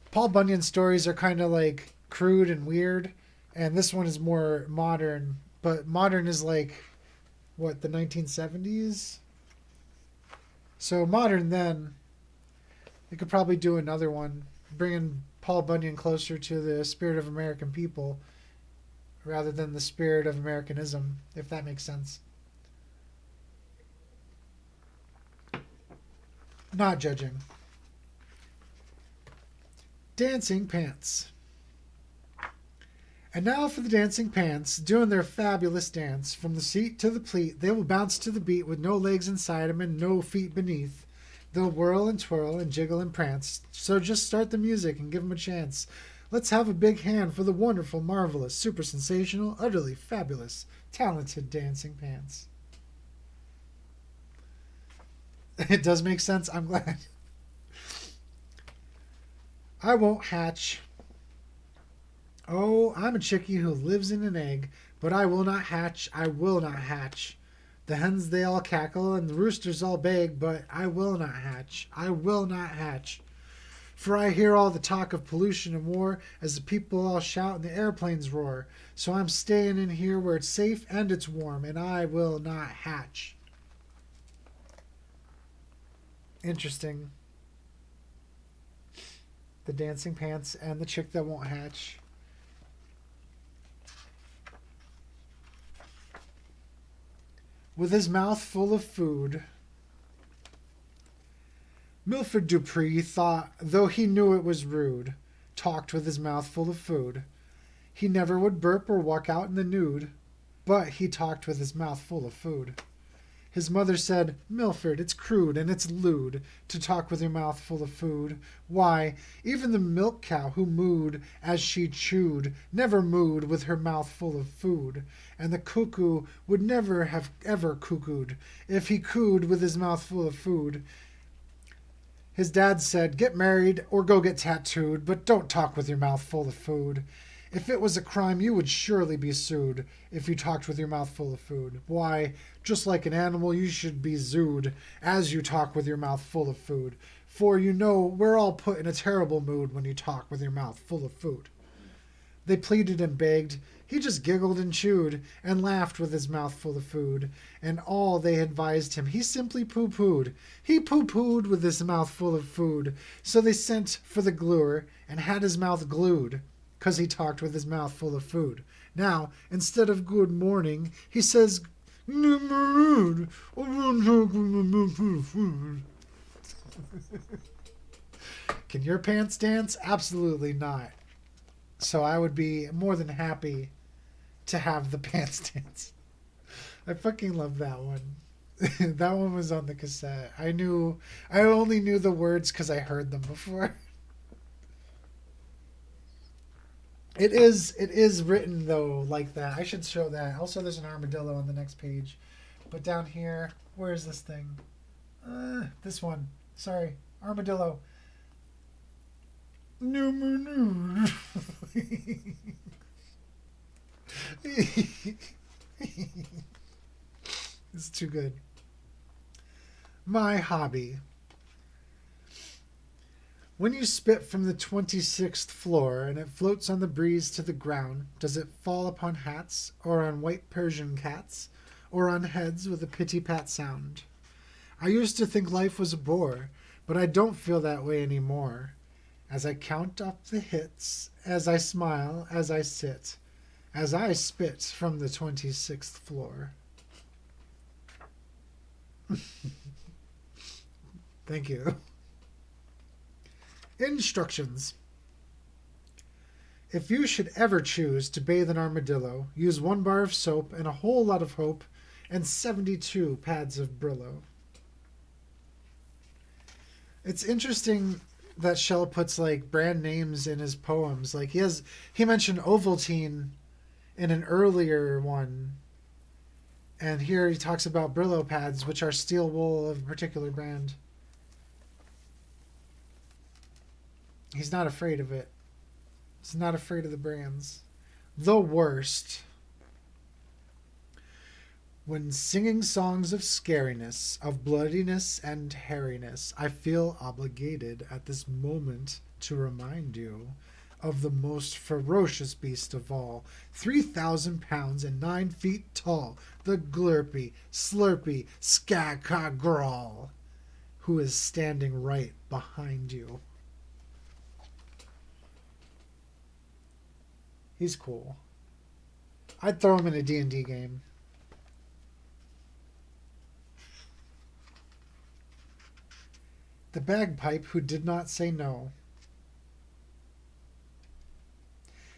Paul Bunyan's stories are kind of like crude and weird, and this one is more modern, but modern is like what, the 1970s? So modern then, they could probably do another one, bringing Paul Bunyan closer to the spirit of American people rather than the spirit of Americanism, if that makes sense. Not judging. Dancing Pants. And now for the dancing pants, doing their fabulous dance. From the seat to the pleat, they will bounce to the beat with no legs inside 'em and no feet beneath. They'll whirl and twirl and jiggle and prance. So just start the music and give 'em a chance. Let's have a big hand for the wonderful, marvelous, super sensational, utterly fabulous, talented dancing pants. It does make sense. I'm glad. I won't hatch. Oh, I'm a chickie who lives in an egg, but I will not hatch, I will not hatch. The hens they all cackle and the roosters all beg, but I will not hatch, I will not hatch. For I hear all the talk of pollution and war as the people all shout and the airplanes roar. So I'm staying in here where it's safe and it's warm, and I will not hatch. Interesting. The dancing pants and the chick that won't hatch. With his mouth full of food, Milford Dupree thought, though he knew it was rude, talked with his mouth full of food. He never would burp or walk out in the nude, but he talked with his mouth full of food. His mother said, Milford, it's crude and it's lewd to talk with your mouth full of food. Why, even the milk cow who mooed as she chewed never mooed with her mouth full of food. And the cuckoo would never have ever cuckooed if he cooed with his mouth full of food. His dad said, get married or go get tattooed, but don't talk with your mouth full of food. If it was a crime, you would surely be sued if you talked with your mouth full of food. Why, just like an animal, you should be zooed as you talk with your mouth full of food. For you know we're all put in a terrible mood when you talk with your mouth full of food. They pleaded and begged. He just giggled and chewed and laughed with his mouth full of food. And all they advised him, he simply pooh-poohed. He pooh-poohed with his mouth full of food. So they sent for the gluer and had his mouth glued, 'cause he talked with his mouth full of food. Now, instead of good morning, he says, can your pants dance? Absolutely not. So I would be more than happy to have the pants dance. I fucking love that one. That one was on the cassette. I only knew the words because I heard them before. It is written though like that. I should show that. Also, there's an armadillo on the next page, but down here, where is this thing? This one. Sorry, armadillo. No, no, no. It's too good. My hobby. When you spit from the 26th floor and it floats on the breeze to the ground, does it fall upon hats or on white Persian cats or on heads with a pity-pat sound? I used to think life was a bore, but I don't feel that way anymore. As I count up the hits, as I smile, as I sit, as I spit from the 26th floor. Thank you. Instructions. If you should ever choose to bathe an armadillo, use 1 bar of soap and a whole lot of hope and 72 pads of Brillo. It's interesting that Shell puts like brand names in his poems. Like he mentioned Ovaltine in an earlier one. And here he talks about Brillo pads, which are steel wool of a particular brand. He's not afraid of it. He's not afraid of the brands. The worst. When singing songs of scariness, of bloodiness and hairiness, I feel obligated at this moment to remind you of the most ferocious beast of all, 3,000 pounds and 9 feet tall, the glurpy, slurpy, skakagrawl, who is standing right behind you. He's cool. I'd throw him in a D&D game. The bagpipe who did not say no.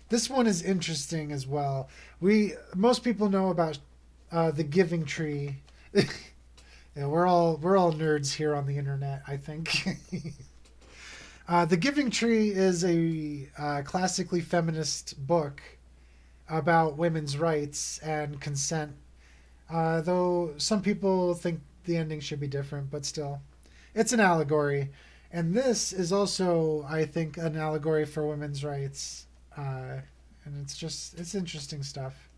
This one is interesting as well. Most people know about the Giving Tree. Yeah, we're all nerds here on the internet, I think. The Giving Tree is a classically feminist book about women's rights and consent. Though some people think the ending should be different, but still. It's an allegory. And this is also, I think, an allegory for women's rights. And it's interesting stuff.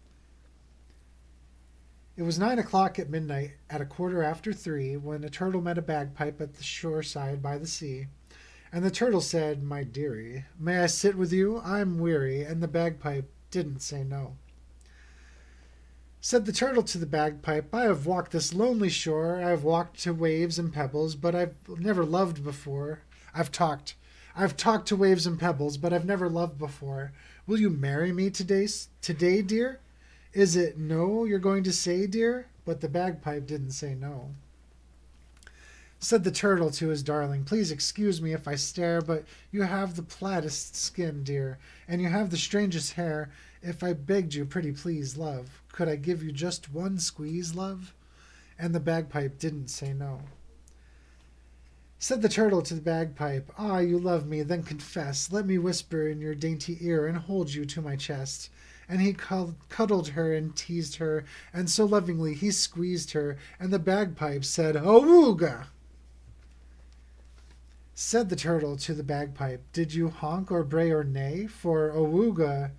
It was 9 o'clock at midnight, at a quarter after 3, when a turtle met a bagpipe at the shore side by the sea. And the turtle said, "My dearie, may I sit with you? I'm weary." And the bagpipe didn't say no. Said the turtle to the bagpipe, "I have walked this lonely shore, I have walked to waves and pebbles, but I've never loved before. I've talked to waves and pebbles, but I've never loved before. Will you marry me today, dear? Is it no you're going to say, dear?" But the bagpipe didn't say no. Said the turtle to his darling, "Please excuse me if I stare, but you have the plattest skin, dear, and you have the strangest hair. If I begged you, pretty please, love, could I give you just one squeeze, love?" And the bagpipe didn't say no. Said the turtle to the bagpipe, "Ah, you love me, then confess. Let me whisper in your dainty ear and hold you to my chest." And he cuddled her and teased her, and so lovingly he squeezed her, and the bagpipe said, "Awooga!" Said the turtle to the bagpipe, "Did you honk or bray or neigh? For awooga,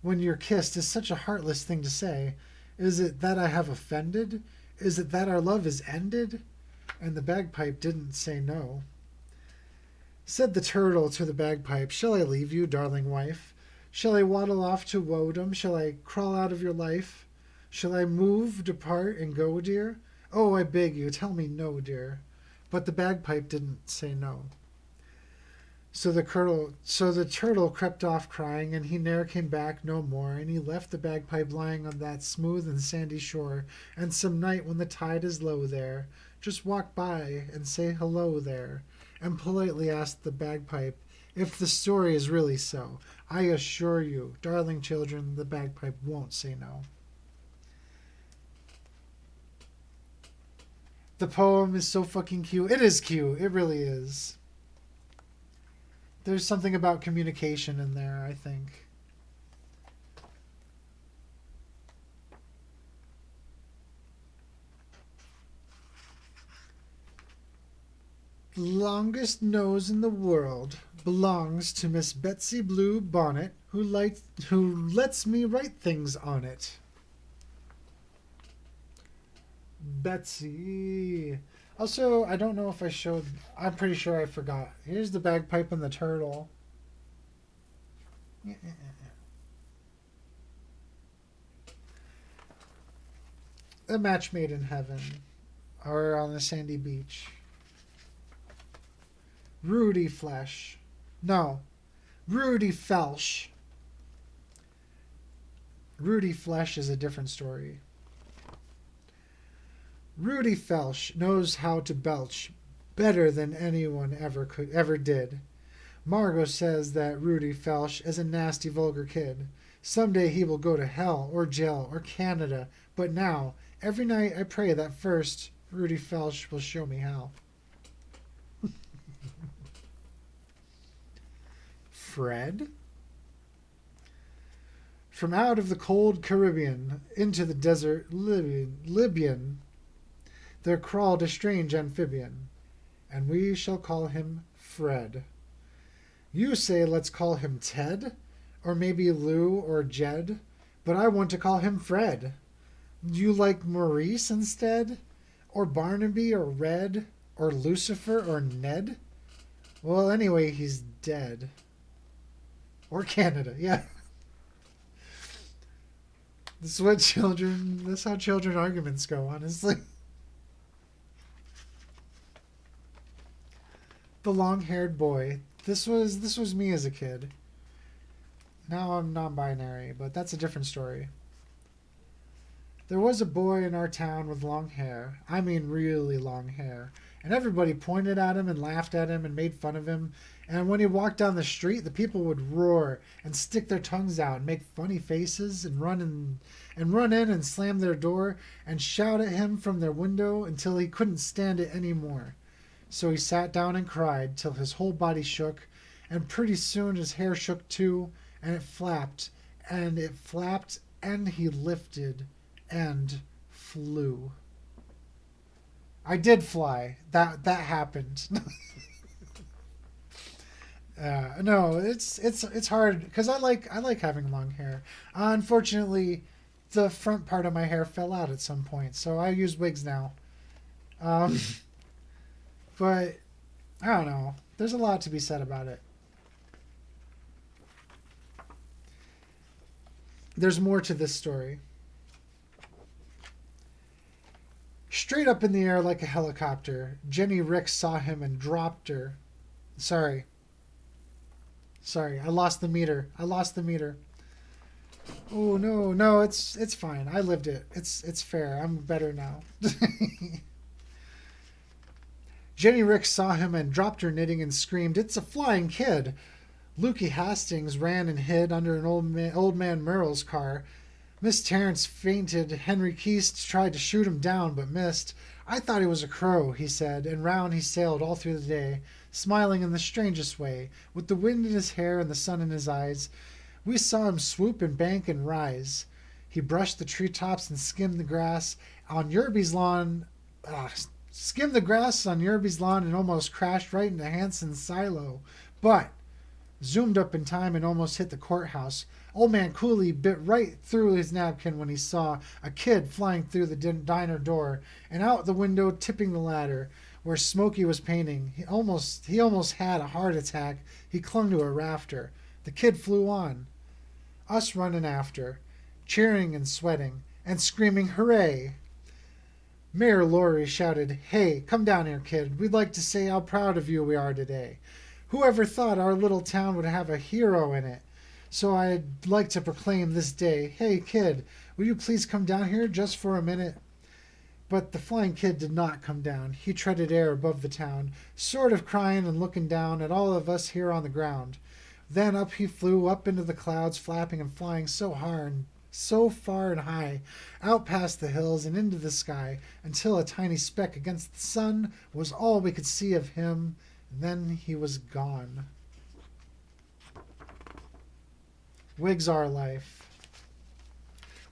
when you're kissed, is such a heartless thing to say. Is it that I have offended? Is it that our love is ended?" And the bagpipe didn't say no. Said the turtle to the bagpipe, "Shall I leave you, darling wife? Shall I waddle off to woedom? Shall I crawl out of your life? Shall I move, depart, and go, dear? Oh, I beg you, tell me no, dear." But the bagpipe didn't say no. So the turtle crept off crying, and he ne'er came back no more, and he left the bagpipe lying on that smooth and sandy shore. And some night when the tide is low there, just walk by and say hello there, and politely ask the bagpipe if the story is really so. I assure you, darling children, the bagpipe won't say no. The poem is so fucking cute. It is cute. It really is. There's something about communication in there, I think. The longest nose in the world belongs to Miss Betsy Blue Bonnet, who lets me write things on it. Betsy. Also, I don't know if I showed. I'm pretty sure I forgot. Here's the bagpipe and the turtle. A match made in heaven, or on a sandy beach. Rudy Flesh. No, Rudy Felsh. Rudy Flesh is a different story. Rudy Felsh knows how to belch better than anyone ever did. Margot says that Rudy Felsh is a nasty, vulgar kid. Someday he will go to hell or jail or Canada, but now, every night I pray that first Rudy Felsh will show me how. Fred? From out of the cold Caribbean into the desert Libyan, there crawled a strange amphibian, and we shall call him Fred. You say let's call him Ted, or maybe Lou or Jed, but I want to call him Fred. Do you like Maurice instead? Or Barnaby or Red? Or Lucifer or Ned? Well, anyway, he's dead. Or Canada, yeah. This is that's how children arguments go, honestly. The long-haired boy. This was me as a kid. Now I'm non-binary, but that's a different story. There was a boy in our town with long hair. I mean really long hair. And everybody pointed at him and laughed at him and made fun of him. And when he walked down the street, the people would roar and stick their tongues out and make funny faces and run in and slam their door and shout at him from their window until he couldn't stand it anymore. So he sat down and cried till his whole body shook, and pretty soon his hair shook too, and it flapped, and he lifted and flew. I did fly. That happened. No, it's hard because I like having long hair. Unfortunately, the front part of my hair fell out at some point, so I use wigs now. Um, but I don't know. There's a lot to be said about it. There's more to this story. Straight up in the air like a helicopter, Jenny Ricks saw him and dropped her. Sorry. Sorry, I lost the meter. I lost the meter. Oh no, no, it's fine. I lived it. It's fair. I'm better now. Jenny Ricks saw him and dropped her knitting and screamed, "It's a flying kid!" Lukey Hastings ran and hid under an old man Merle's car. Miss Terrence fainted. Henry Keast tried to shoot him down, but missed. "I thought he was a crow," he said, and round he sailed all through the day, smiling in the strangest way, with the wind in his hair and the sun in his eyes. We saw him swoop and bank and rise. He brushed the treetops and skimmed the grass on Yerby's lawn. Skimmed the grass on Yerby's lawn and almost crashed right into Hanson's silo. But zoomed up in time and almost hit the courthouse. Old man Cooley bit right through his napkin when he saw a kid flying through the diner door and out the window tipping the ladder where Smokey was painting. He almost had a heart attack. He clung to a rafter. The kid flew on. Us running after, cheering and sweating, and screaming hooray. Mayor Laurie shouted, "Hey, come down here, kid. We'd like to say how proud of you we are today. Whoever thought our little town would have a hero in it? So I'd like to proclaim this day, hey, kid, will you please come down here just for a minute?" But the flying kid did not come down. He treaded air above the town, sort of crying and looking down at all of us here on the ground. Then up he flew, up into the clouds, flapping and flying so hard, so far and high, out past the hills and into the sky, until a tiny speck against the sun was all we could see of him. Then he was gone. Wigs are life.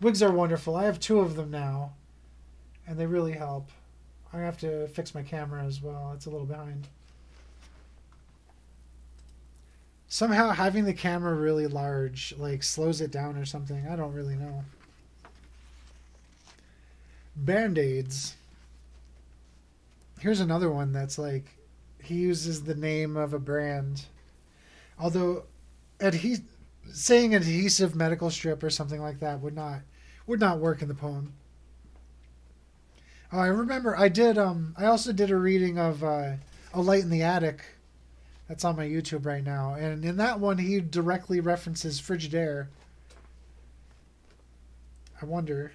Wigs are wonderful. I have 2 of them now, and they really help. I have to fix my camera as well. It's a little behind. Somehow having the camera really large slows it down or something. I don't really know. Band-Aids. Here's another one that's he uses the name of a brand. Although saying adhesive medical strip or something like that would not work in the poem. Oh, I remember I also did a reading of A Light in the Attic. That's on my YouTube right now. And in that one he directly references Frigidaire. I wonder.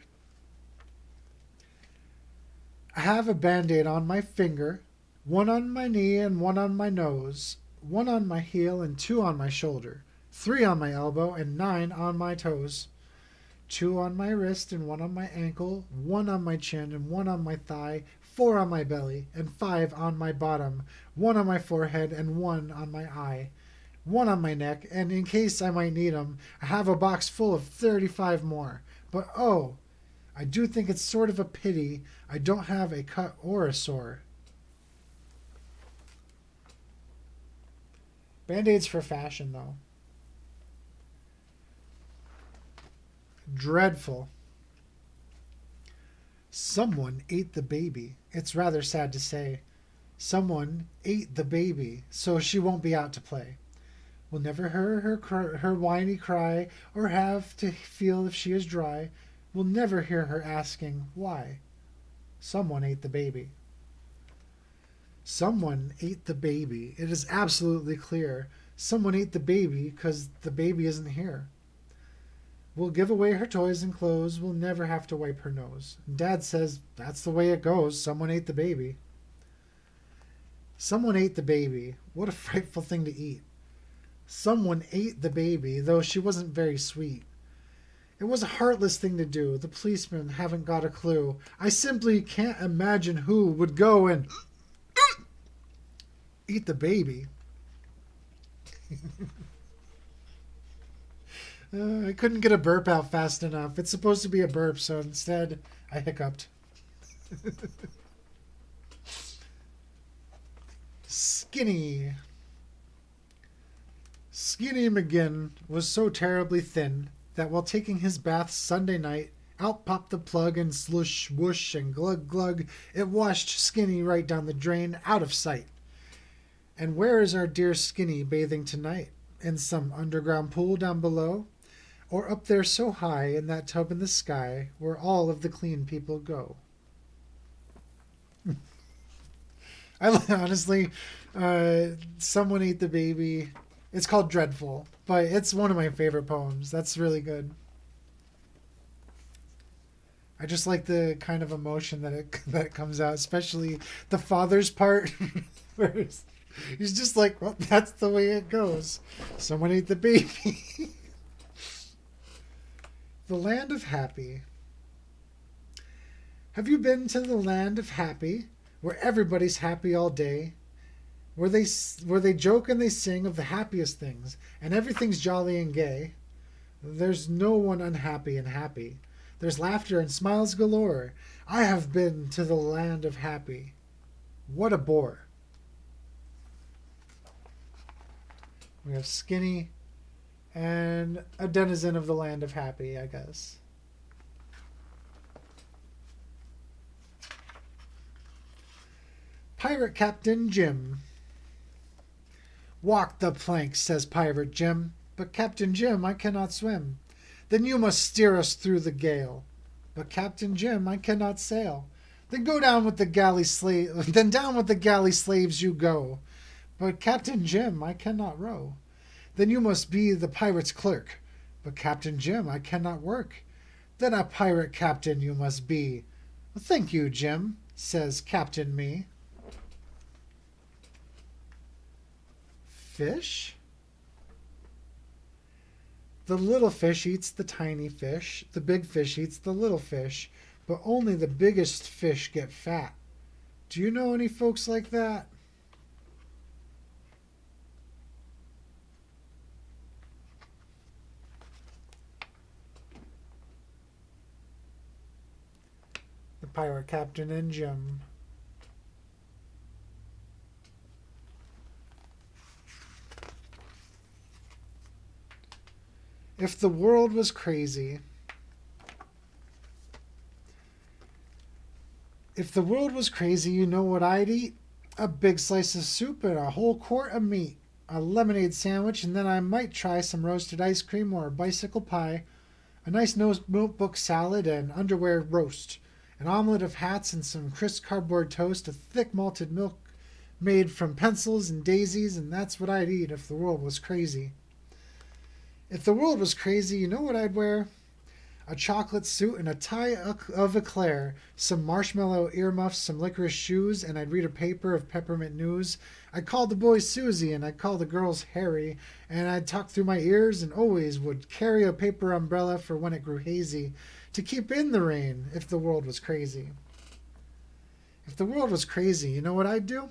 I have a band-aid on my finger, one on my knee and one on my nose, one on my heel and 2 on my shoulder, 3 on my elbow and 9 on my toes, 2 on my wrist and 1 on my ankle, 1 on my chin and 1 on my thigh, 4 on my belly and 5 on my bottom, 1 on my forehead and 1 on my eye, 1 on my neck, and in case I might need 'em, I have a box full of 35 more. But oh, I do think it's sort of a pity I don't have a cut or a sore. Band-Aids for fashion, though. Dreadful. Someone ate the baby. It's rather sad to say. Someone ate the baby, so she won't be out to play. We'll never hear her whiny cry or have to feel if she is dry. We'll never hear her asking why. Someone ate the baby. Someone ate the baby. It is absolutely clear. Someone ate the baby because the baby isn't here. We'll give away her toys and clothes. We'll never have to wipe her nose. Dad says that's the way it goes. Someone ate the baby. Someone ate the baby. What a frightful thing to eat. Someone ate the baby, though she wasn't very sweet. It was a heartless thing to do. The policemen haven't got a clue. I simply can't imagine who would go and eat the baby. I couldn't get a burp out fast enough. It's supposed to be a burp, so instead I hiccuped. Skinny. Skinny McGinn was so terribly thin that while taking his bath Sunday night, out popped the plug and slush, whoosh, and glug glug, it washed Skinny right down the drain, out of sight. And where is our dear Skinny bathing tonight? In some underground pool down below? Or up there so high in that tub in the sky where all of the clean people go? I honestly, Someone Ate the Baby. It's called Dreadful, but it's one of my favorite poems. That's really good. I just like the kind of emotion that comes out, especially the father's part, where he's just like, well, that's the way it goes. Someone ate the baby. The Land of Happy. Have you been to the Land of Happy, where everybody's happy all day? Where they joke and they sing of the happiest things, and everything's jolly and gay? There's no one unhappy and happy. There's laughter and smiles galore. I have been to the Land of Happy. What a bore. We have Skinny and a denizen of the Land of Happy, I guess. Pirate Captain Jim. Walk the plank, says Pirate Jim, but Captain Jim, I cannot swim. Then you must steer us through the gale. But Captain Jim, I cannot sail. Then down with the galley slaves you go. But Captain Jim, I cannot row. Then you must be the pirate's clerk. But Captain Jim, I cannot work. Then a pirate captain you must be. Thank you, Jim, says Captain Me. Fish? The little fish eats the tiny fish. The big fish eats the little fish. But only the biggest fish get fat. Do you know any folks like that? The Pirate Captain and Jim. If the world was crazy. If the world was crazy, you know what I'd eat? A big slice of soup and a whole quart of meat. A lemonade sandwich, and then I might try some roasted ice cream or a bicycle pie. A nice notebook salad and underwear roast. An omelet of hats and some crisp cardboard toast. A thick malted milk made from pencils and daisies, and that's what I'd eat if the world was crazy. If the world was crazy, you know what I'd wear? A chocolate suit and a tie of eclair, some marshmallow earmuffs, some licorice shoes, and I'd read a paper of peppermint news. I'd call the boys Susie, and I'd call the girls Harry, and I'd talk through my ears and always would carry a paper umbrella for when it grew hazy, to keep in the rain if the world was crazy. If the world was crazy, you know what I'd do?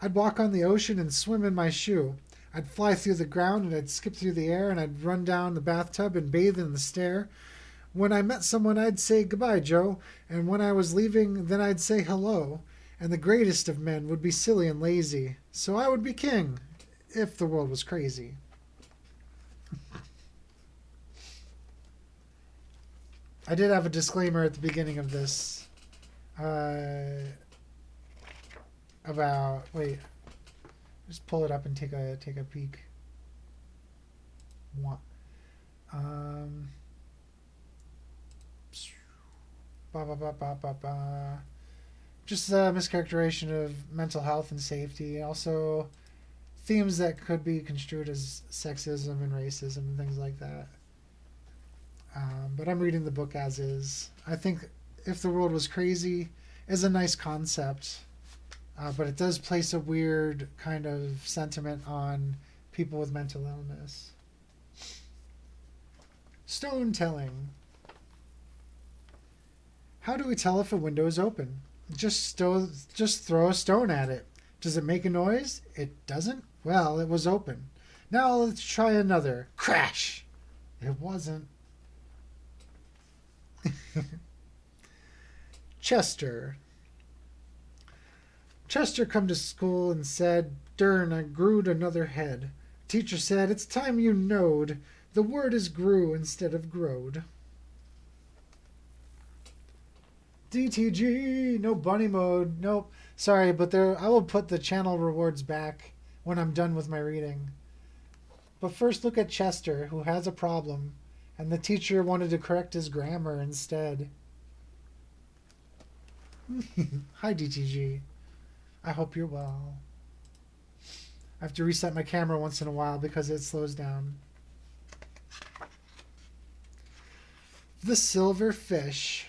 I'd walk on the ocean and swim in my shoe. I'd fly through the ground and I'd skip through the air and I'd run down the bathtub and bathe in the stair. When I met someone, I'd say, "Goodbye, Joe." And when I was leaving, then I'd say hello. And the greatest of men would be silly and lazy. So I would be king if the world was crazy. I did have a disclaimer at the beginning of this. Wait. Just pull it up and take a peek. Just a mischaracterization of mental health and safety. Also, themes that could be construed as sexism and racism and things like that. But I'm reading the book as is. I think If the World Was Crazy is a nice concept. But it does place a weird kind of sentiment on people with mental illness. Stone telling. How do we tell if a window is open? Just throw a stone at it. Does it make a noise? It doesn't? Well, it was open. Now let's try another. Crash! It wasn't. Chester. Chester come to school and said, "Dern, I grewed another head. Teacher said, "It's time you knowed. The word is grew instead of growed." DTG, no bunny mode. Nope. Sorry, but I will put the channel rewards back when I'm done with my reading. But first look at Chester, who has a problem, and the teacher wanted to correct his grammar instead. Hi, DTG. I hope you're well. I have to reset my camera once in a while because it slows down. The silver fish.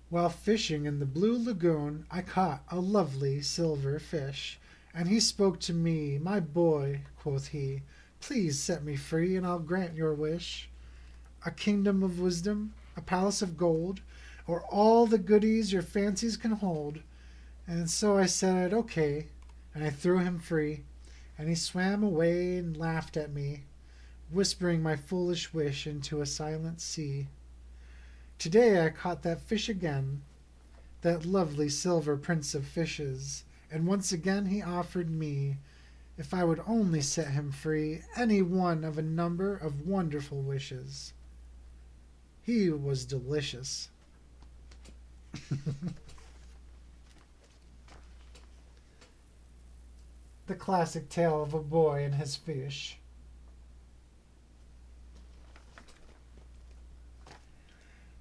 While fishing in the blue lagoon, I caught a lovely silver fish, and he spoke to me. "My boy," quoth he, "please set me free, and I'll grant your wish. A kingdom of wisdom, a palace of gold, or all the goodies your fancies can hold." And so I said, "Okay," and I threw him free, and he swam away and laughed at me, whispering my foolish wish into a silent sea. Today I caught that fish again, that lovely silver prince of fishes, and once again he offered me, if I would only set him free, any one of a number of wonderful wishes. He was delicious. The classic tale of a boy and his fish.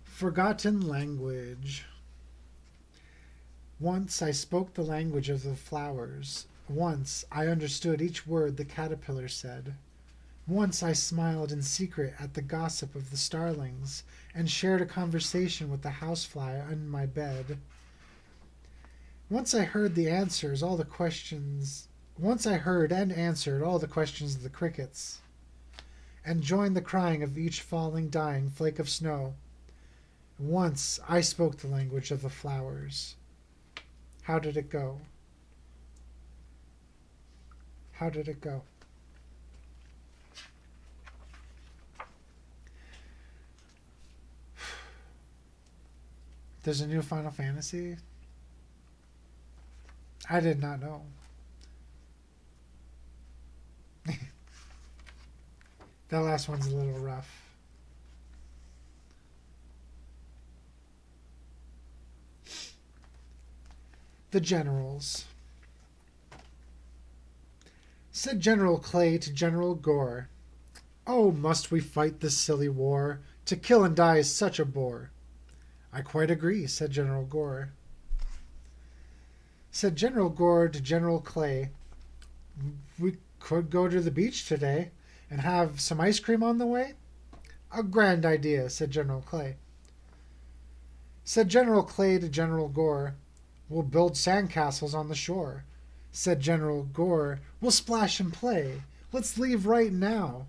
Forgotten language. Once I spoke the language of the flowers. Once I understood each word the caterpillar said. Once I smiled in secret at the gossip of the starlings and shared a conversation with the housefly in my bed. Once I heard and answered all the questions of the crickets, and joined the crying of each falling, dying flake of snow. Once I spoke the language of the flowers. How did it go? How did it go? There's a new Final Fantasy? I did not know. That last one's a little rough. The generals. Said General Clay to General Gore, "Oh, must we fight this silly war? To kill and die is such a bore." "I quite agree," said General Gore. Said General Gore to General Clay, "We could go to the beach today and have some ice cream on the way." "A grand idea," said General Clay. Said General Clay to General Gore, "We'll build sandcastles on the shore." Said General Gore, "We'll splash and play. Let's leave right now."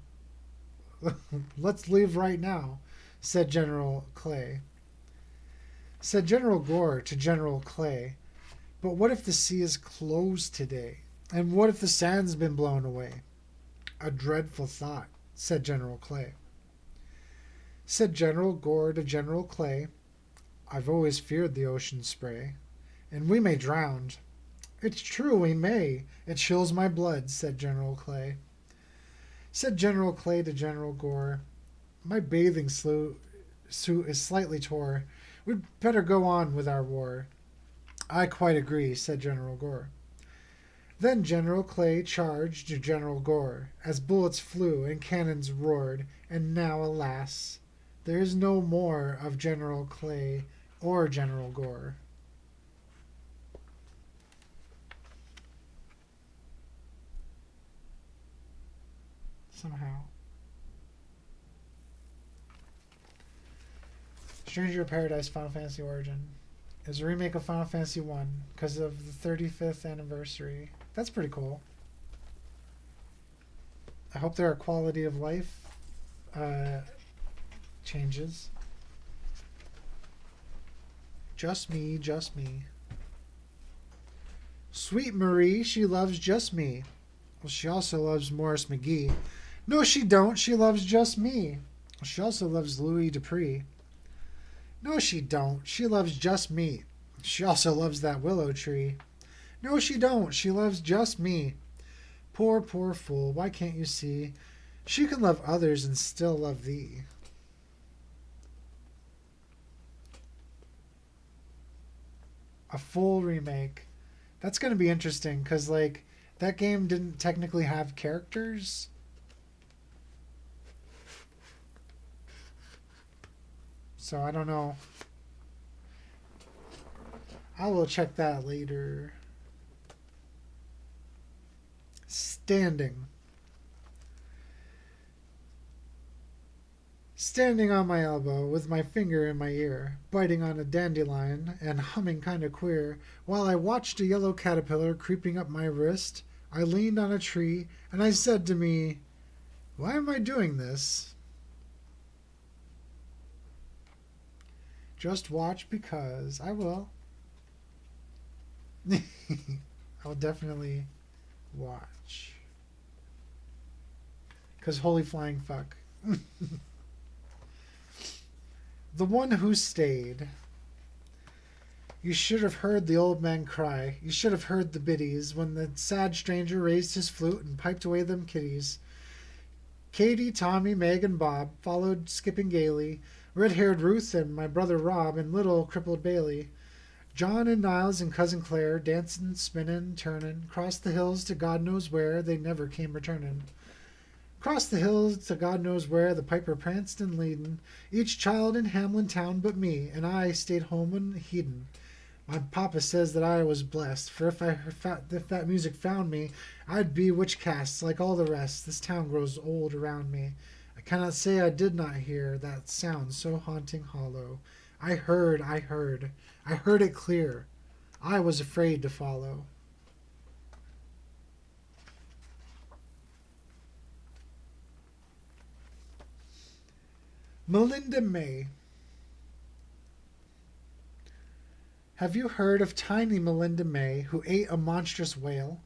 "Let's leave right now," said General Clay. Said General Gore to General Clay, "But what if the sea is closed today? And what if the sand's been blown away?" "A dreadful thought," said General Clay. Said General Gore to General Clay, "I've always feared the ocean spray, and we may drown." "It's true, we may. It chills my blood," said General Clay. Said General Clay to General Gore, "My bathing suit is slightly tore. We'd better go on with our war." "I quite agree," said General Gore. Then General Clay charged to General Gore, as bullets flew and cannons roared, and now, alas, there is no more of General Clay or General Gore. Somehow. Stranger of Paradise Final Fantasy Origin is a remake of Final Fantasy 1 because of the 35th anniversary. That's pretty cool. I hope there are quality of life changes. Just me, just me. Sweet Marie, she loves just me. Well, she also loves Morris McGee. No, she don't. She loves just me. She also loves Louis Dupree. No, she don't. She loves just me. She also loves that willow tree. No, she don't. She loves just me. Poor, poor fool. Why can't you see? She can love others and still love thee. A full remake. That's going to be interesting because, like, that game didn't technically have characters. So I don't know. I will check that later. Standing. Standing on my elbow, with my finger in my ear, biting on a dandelion and humming kinda queer, while I watched a yellow caterpillar creeping up my wrist, I leaned on a tree and I said to me, why am I doing this? Just watch because I will. I'll definitely watch. Because holy flying fuck. The one who stayed. You should have heard the old man cry. You should have heard the biddies when the sad stranger raised his flute and piped away them kiddies. Katie, Tommy, Meg, and Bob followed skipping gaily. Red-haired Ruth and my brother Rob and little crippled Bailey. John and Niles and cousin Claire dancing, spinning, turning, crossed the hills to God knows where, they never came returning. Crossed the hills to God knows where, the piper pranced and leadin', each child in Hamlin town but me, and I stayed home and heedin'. My papa says that I was blessed, for if that music found me, I'd be witch cast like all the rest. This town grows old around me. I cannot say I did not hear that sound so haunting hollow. I heard it clear. I was afraid to follow. Melinda May. Have you heard of tiny Melinda May, who ate a monstrous whale?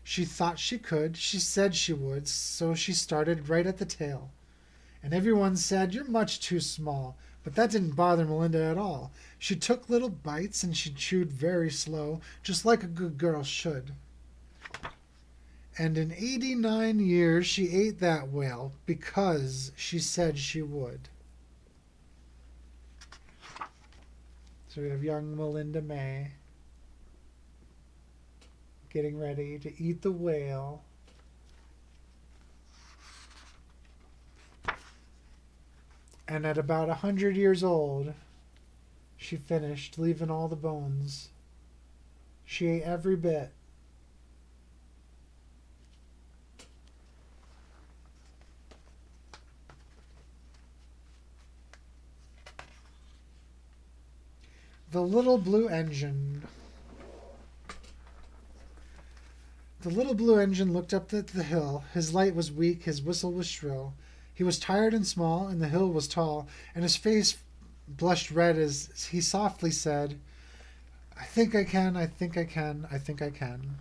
She thought she could, she said she would, so she started right at the tail. And everyone said, you're much too small. But that didn't bother Melinda at all. She took little bites and she chewed very slow, just like a good girl should. And in 89 years she ate that whale because she said she would. So we have young Melinda May getting ready to eat the whale. And at about 100 years old, she finished, leaving all the bones. She ate every bit. The Little Blue Engine. The little blue engine looked up at the hill. His light was weak, his whistle was shrill. He was tired and small, and the hill was tall, and his face blushed red as he softly said, I think I can, I think I can, I think I can.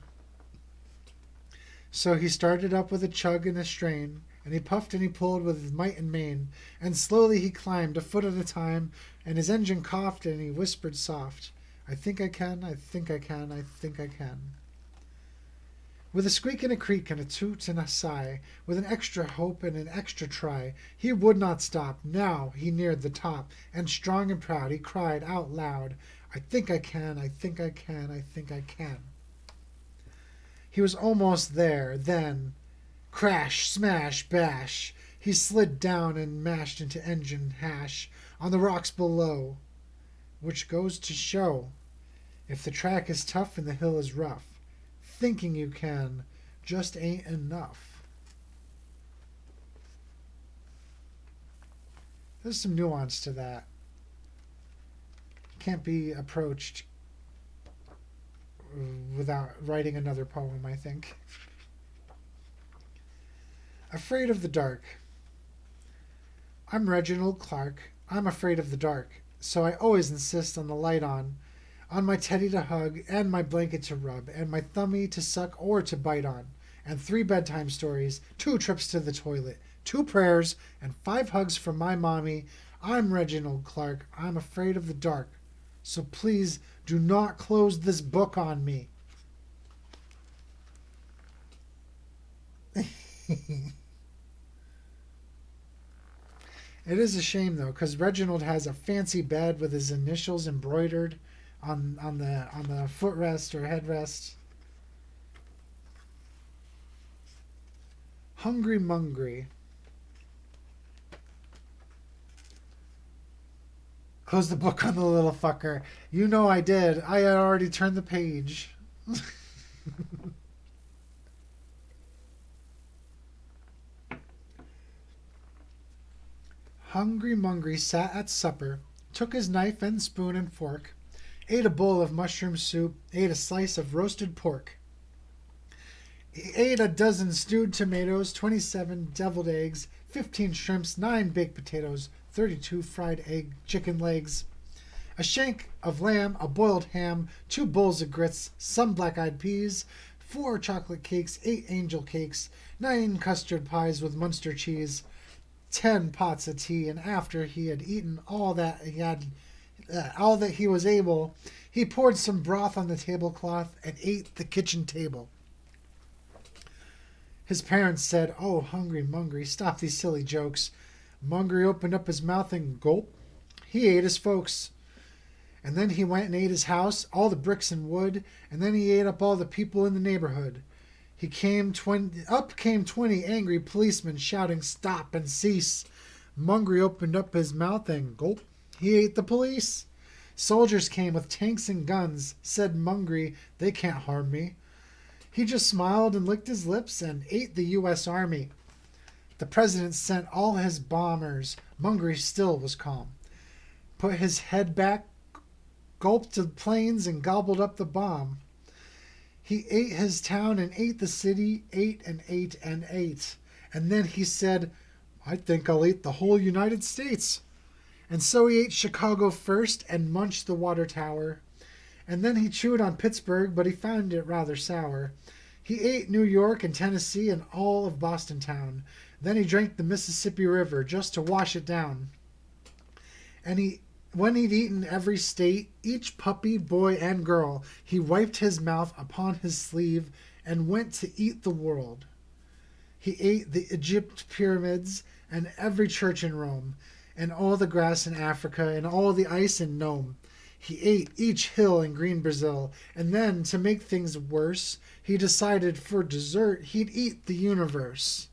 So he started up with a chug and a strain, and he puffed and he pulled with his might and main, and slowly he climbed, a foot at a time, and his engine coughed and he whispered soft, I think I can, I think I can, I think I can. With a squeak and a creak and a toot and a sigh, with an extra hope and an extra try, he would not stop. Now he neared the top, and strong and proud he cried out loud, I think I can, I think I can, I think I can. He was almost there, then, crash, smash, bash, he slid down and mashed into engine hash on the rocks below, which goes to show, if the track is tough and the hill is rough, thinking you can just ain't enough. There's some nuance to that. Can't be approached without writing another poem, I think. Afraid of the dark. I'm Reginald Clark. I'm afraid of the dark, so I always insist on the light on my teddy to hug, and my blanket to rub, and my thummy to suck or to bite on, and 3 bedtime stories, 2 trips to the toilet, 2 prayers, and 5 hugs from my mommy. I'm Reginald Clark. I'm afraid of the dark, so please do not close this book on me. It is a shame though, because Reginald has a fancy bed with his initials embroidered on the footrest or headrest. Hungry Mungry. Close the book on the little fucker. You know I did. I had already turned the page. Hungry Mungry sat at supper, took his knife and spoon and fork, ate a bowl of mushroom soup, ate a slice of roasted pork. He ate a dozen stewed tomatoes, 27 deviled eggs, 15 shrimps, 9 baked potatoes, 32 fried egg chicken legs, a shank of lamb, a boiled ham, 2 bowls of grits, some black-eyed peas, 4 chocolate cakes, 8 angel cakes, 9 custard pies with Munster cheese, 10 pots of tea, and after he had eaten all that he was able, he poured some broth on the tablecloth and ate the kitchen table. His parents said, "Oh, Hungry Mungry, stop these silly jokes." Mungry opened up his mouth and gulp. He ate his folks. And then he went and ate his house, all the bricks and wood, and then he ate up all the people in the neighborhood. Up came 20 angry policemen shouting, "Stop and cease." Mungry opened up his mouth and gulp. He ate the police. Soldiers came with tanks and guns. Said Mungry, "They can't harm me." He just smiled and licked his lips and ate the U.S. Army. The president sent all his bombers. Mungry still was calm. Put his head back, gulped the planes, and gobbled up the bomb. He ate his town and ate the city, ate and ate and ate. And then he said, "I think I'll eat the whole United States." And so he ate Chicago first and munched the water tower. And then he chewed on Pittsburgh, but he found it rather sour. He ate New York and Tennessee and all of Boston town. Then he drank the Mississippi River just to wash it down. And when he'd eaten every state, each puppy, boy, and girl, he wiped his mouth upon his sleeve and went to eat the world. He ate the Egypt pyramids and every church in Rome, and all the grass in Africa and all the ice in Nome. He ate each hill in green Brazil, and then, to make things worse, he decided for dessert he'd eat the universe.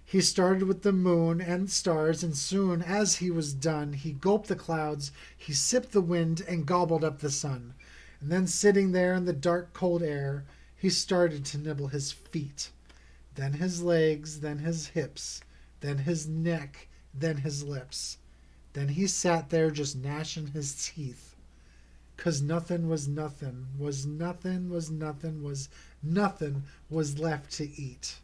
He started with the moon and stars, and soon as he was done, he gulped the clouds, he sipped the wind, and gobbled up the sun. And then, sitting there in the dark, cold air, he started to nibble his feet, then his legs, then his hips, then his neck, then his lips. Then he sat there just gnashing his teeth. 'Cause nothing was nothing, was nothing, was nothing, was nothing was left to eat.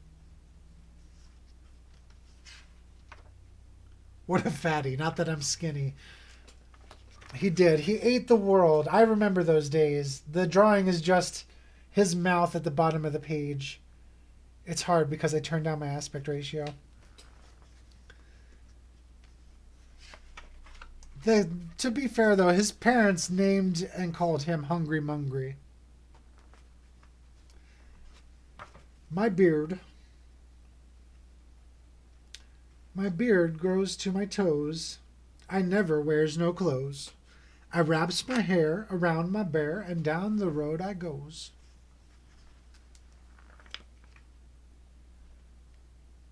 What a fatty. Not that I'm skinny. He did. He ate the world. I remember those days. The drawing is just his mouth at the bottom of the page. It's hard because I turned down my aspect ratio. To be fair, though, his parents named and called him Hungry Mungry. My beard grows to my toes. I never wears no clothes. I wraps my hair around my bear, and down the road I goes.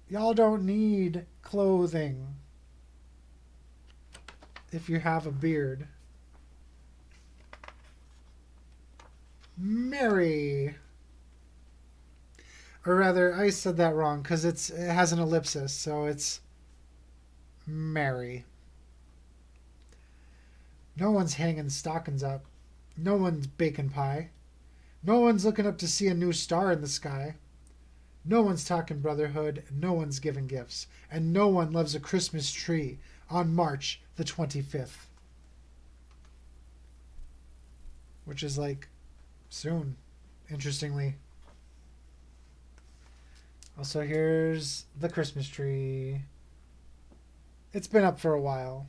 Y'all don't need clothing if you have a beard. Mary. Or rather, I said that wrong because it has an ellipsis, so it's Mary. No one's hanging stockings up. No one's baking pie. No one's looking up to see a new star in the sky. No one's talking brotherhood. No one's giving gifts. And no one loves a Christmas tree on March the 25th. Which is like soon, interestingly. Also, here's the Christmas tree. It's been up for a while.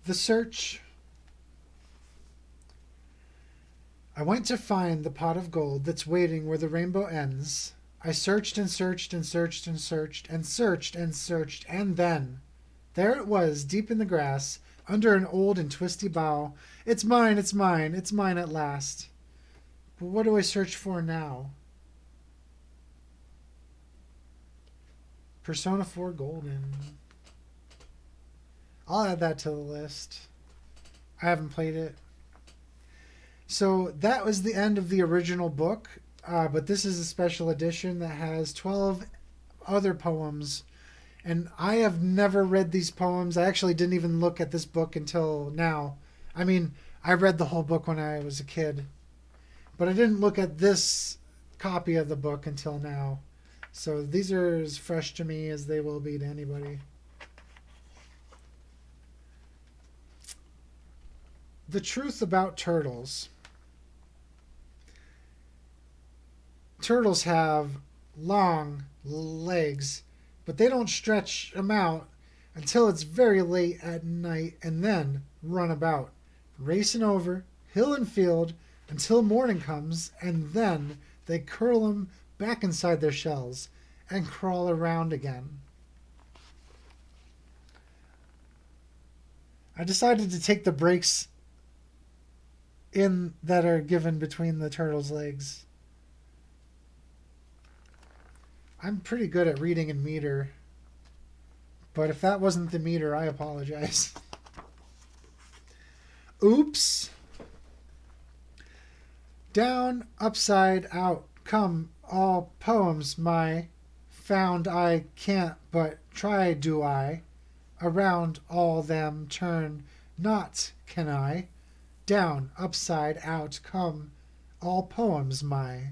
The Search. I went to find the pot of gold that's waiting where the rainbow ends. I searched and searched and searched and searched and searched and searched, and then there it was, deep in the grass, under an old and twisty bough. It's mine, it's mine, it's mine at last. But what do I search for now? Persona 4 Golden. I'll add that to the list. I haven't played it. So that was the end of the original book, but this is a special edition that has 12 other poems. And I have never read these poems. I actually didn't even look at this book until now. I mean, I read the whole book when I was a kid, but I didn't look at this copy of the book until now. So these are as fresh to me as they will be to anybody. The truth about turtles. Turtles have long legs, but they don't stretch them out until it's very late at night and then run about, racing over hill and field until morning comes, and then they curl them back inside their shells and crawl around again. I decided to take the breaks in that are given between the turtle's legs. I'm pretty good at reading in meter, but if that wasn't the meter, I apologize. Oops. Down, upside, out, come all poems my, found I can't but try do I, around all them turn not can I, down, upside, out, come all poems my.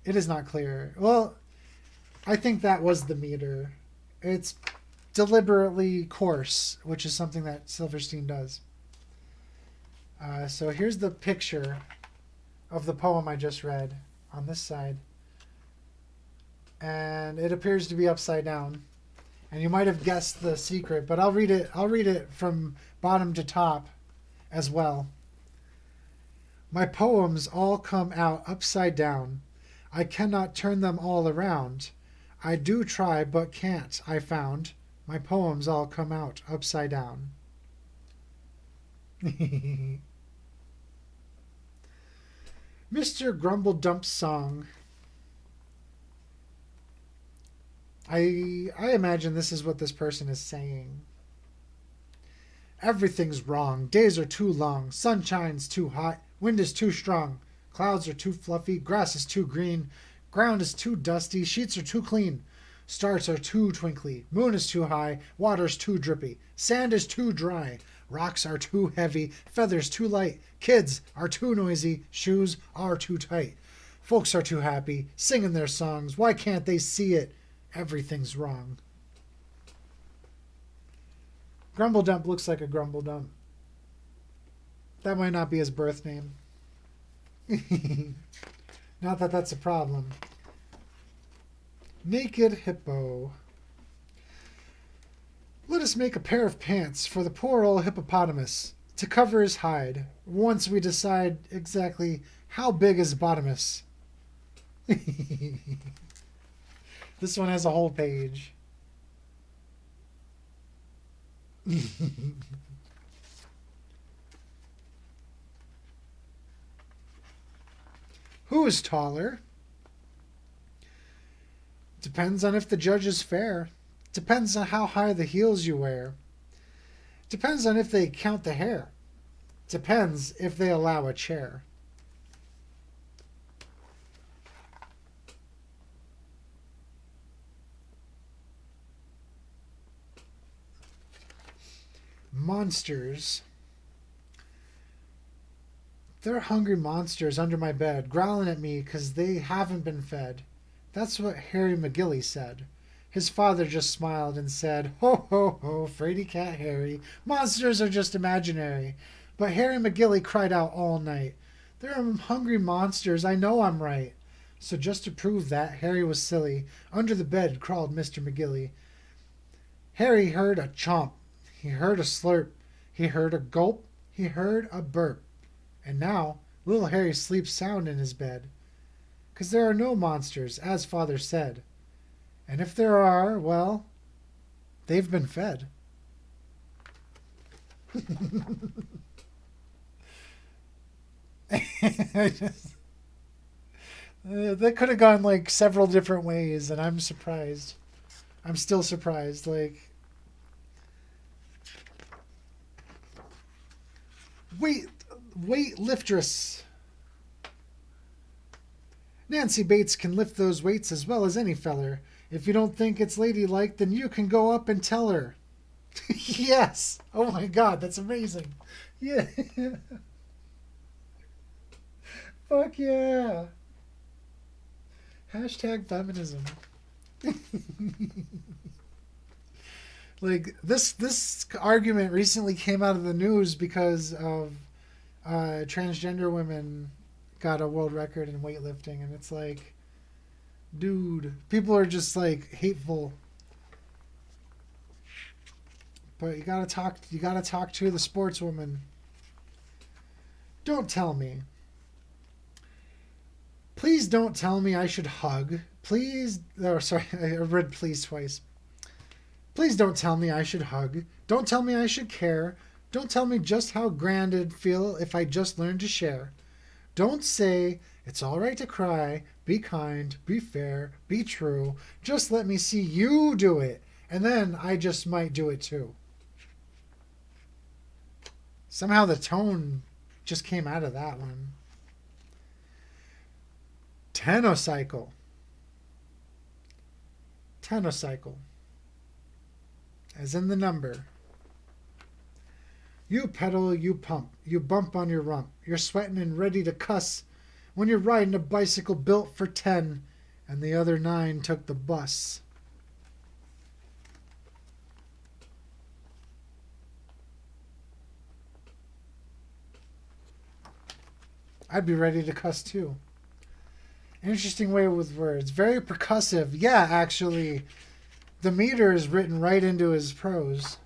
It is not clear. Well, I think that was the meter. It's deliberately coarse, which is something that Silverstein does. So here's the picture of the poem I just read on this side. And it appears to be upside down. And you might have guessed the secret, but I'll read it from bottom to top as well. My poems all come out upside down. I cannot turn them all around. I do try, but can't, I found. My poems all come out upside down. Mr. Grumbledump's song. I imagine this is what this person is saying. Everything's wrong. Days are too long. Sunshine's too hot. Wind is too strong. Clouds are too fluffy. Grass is too green. Ground is too dusty. Sheets are too clean. Stars are too twinkly. Moon is too high. Water's too drippy. Sand is too dry. Rocks are too heavy. Feathers too light. Kids are too noisy. Shoes are too tight. Folks are too happy, singing their songs. Why can't they see it? Everything's wrong. Grumbledump looks like a Grumbledump. That might not be his birth name. Not that that's a problem. Naked Hippo. Let us make a pair of pants for the poor old hippopotamus to cover his hide once we decide exactly how big his bottomus. This one has a whole page. Who is taller? Depends on if the judge is fair. Depends on how high the heels you wear. Depends on if they count the hair. Depends if they allow a chair. Monsters. There are hungry monsters under my bed, growling at me 'cause they haven't been fed. That's what Harry McGilly said. His father just smiled and said, "Ho, ho, ho, fraidy cat Harry. Monsters are just imaginary." But Harry McGilly cried out all night, "There are hungry monsters, I know I'm right." So just to prove that Harry was silly, under the bed crawled Mr. McGilly. Harry heard a chomp. He heard a slurp. He heard a gulp. He heard a burp. And now, little Harry sleeps sound in his bed, 'cause there are no monsters, as father said. And if there are, well, they've been fed. I just, that could have gone like several different ways, and I'm surprised. I'm still surprised. Like, wait, weight liftress. Nancy Bates can lift those weights as well as any feller. If you don't think it's ladylike, then you can go up and tell her. Yes. Oh my God, that's amazing. Yeah. Fuck yeah. Hashtag feminism. Like this argument recently came out of the news because of transgender women got a world record in weightlifting, and it's like, dude, people are just like hateful. But you gotta talk. You gotta talk to the sportswoman. Don't tell me. Please don't tell me I should hug. Please. Oh, sorry. I read please twice. Please don't tell me I should hug. Don't tell me I should care. Don't tell me just how grand it'd feel if I just learned to share. Don't say it's all right to cry. Be kind. Be fair. Be true. Just let me see you do it. And then I just might do it too. Somehow the tone just came out of that one. Tenocycle. Tenocycle. As in the number. You pedal, you pump, you bump on your rump. You're sweating and ready to cuss when you're riding a bicycle built for 10 and the other 9 took the bus. I'd be ready to cuss too. Interesting way with words. Very percussive. Yeah, actually, the meter is written right into his prose.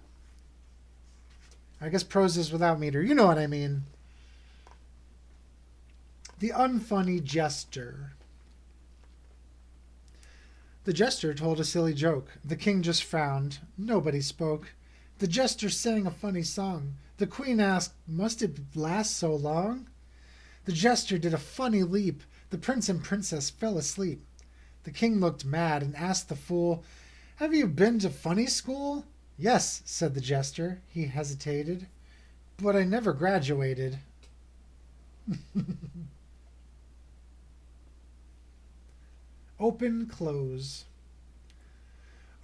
I guess prose is without meter. You know what I mean. The unfunny jester. The jester told a silly joke. The king just frowned. Nobody spoke. The jester sang a funny song. The queen asked, "Must it last so long?" The jester did a funny leap. The prince and princess fell asleep. The king looked mad and asked the fool, "Have you been to funny school?" "Yes," said the jester. He hesitated. "But I never graduated." Open, close.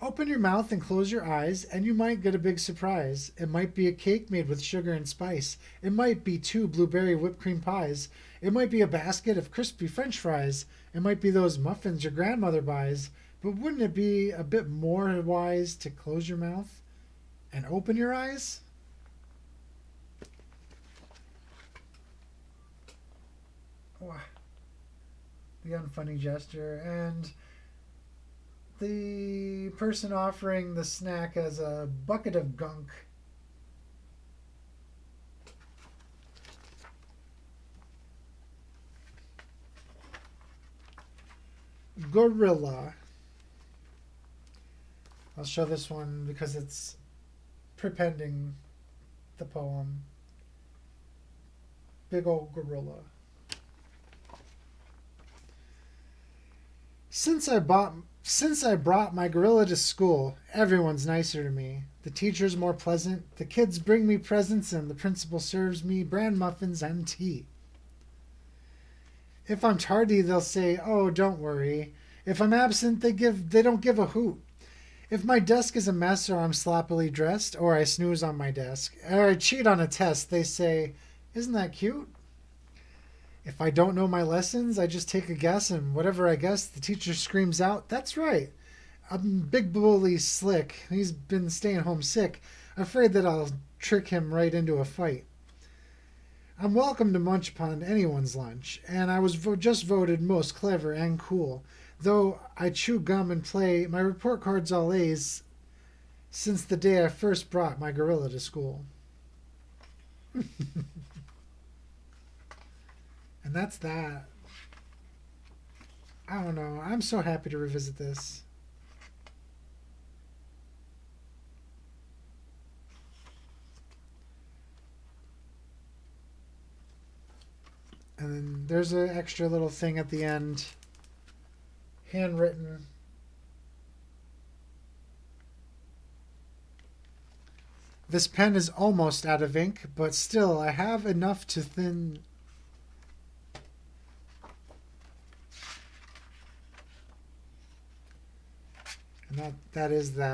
Open your mouth and close your eyes, and you might get a big surprise. It might be a cake made with sugar and spice. It might be 2 blueberry whipped cream pies. It might be a basket of crispy French fries. It might be those muffins your grandmother buys. But wouldn't it be a bit more wise to close your mouth and open your eyes? The unfunny gesture. And the person offering the snack as a bucket of gunk. Gorilla. I'll show this one because it's prepending the poem. Big old gorilla. Since I brought my gorilla to school, everyone's nicer to me. The teacher's more pleasant, the kids bring me presents, and the principal serves me bran muffins and tea. If I'm tardy, they'll say, "Oh, don't worry." If I'm absent, they don't give a hoot. If my desk is a mess, or I'm sloppily dressed, or I snooze on my desk, or I cheat on a test, they say, "Isn't that cute?" If I don't know my lessons, I just take a guess, and whatever I guess, the teacher screams out, "That's right." I'm big bully Slick. He's been staying home sick, afraid that I'll trick him right into a fight. I'm welcome to munch upon anyone's lunch, and I was just voted most clever and cool. Though I chew gum and play, my report card's all A's since the day I first brought my gorilla to school. And that's that. I don't know. I'm so happy to revisit this. And then there's an extra little thing at the end. Handwritten. This pen is almost out of ink, but still I have enough to thin. And that is that.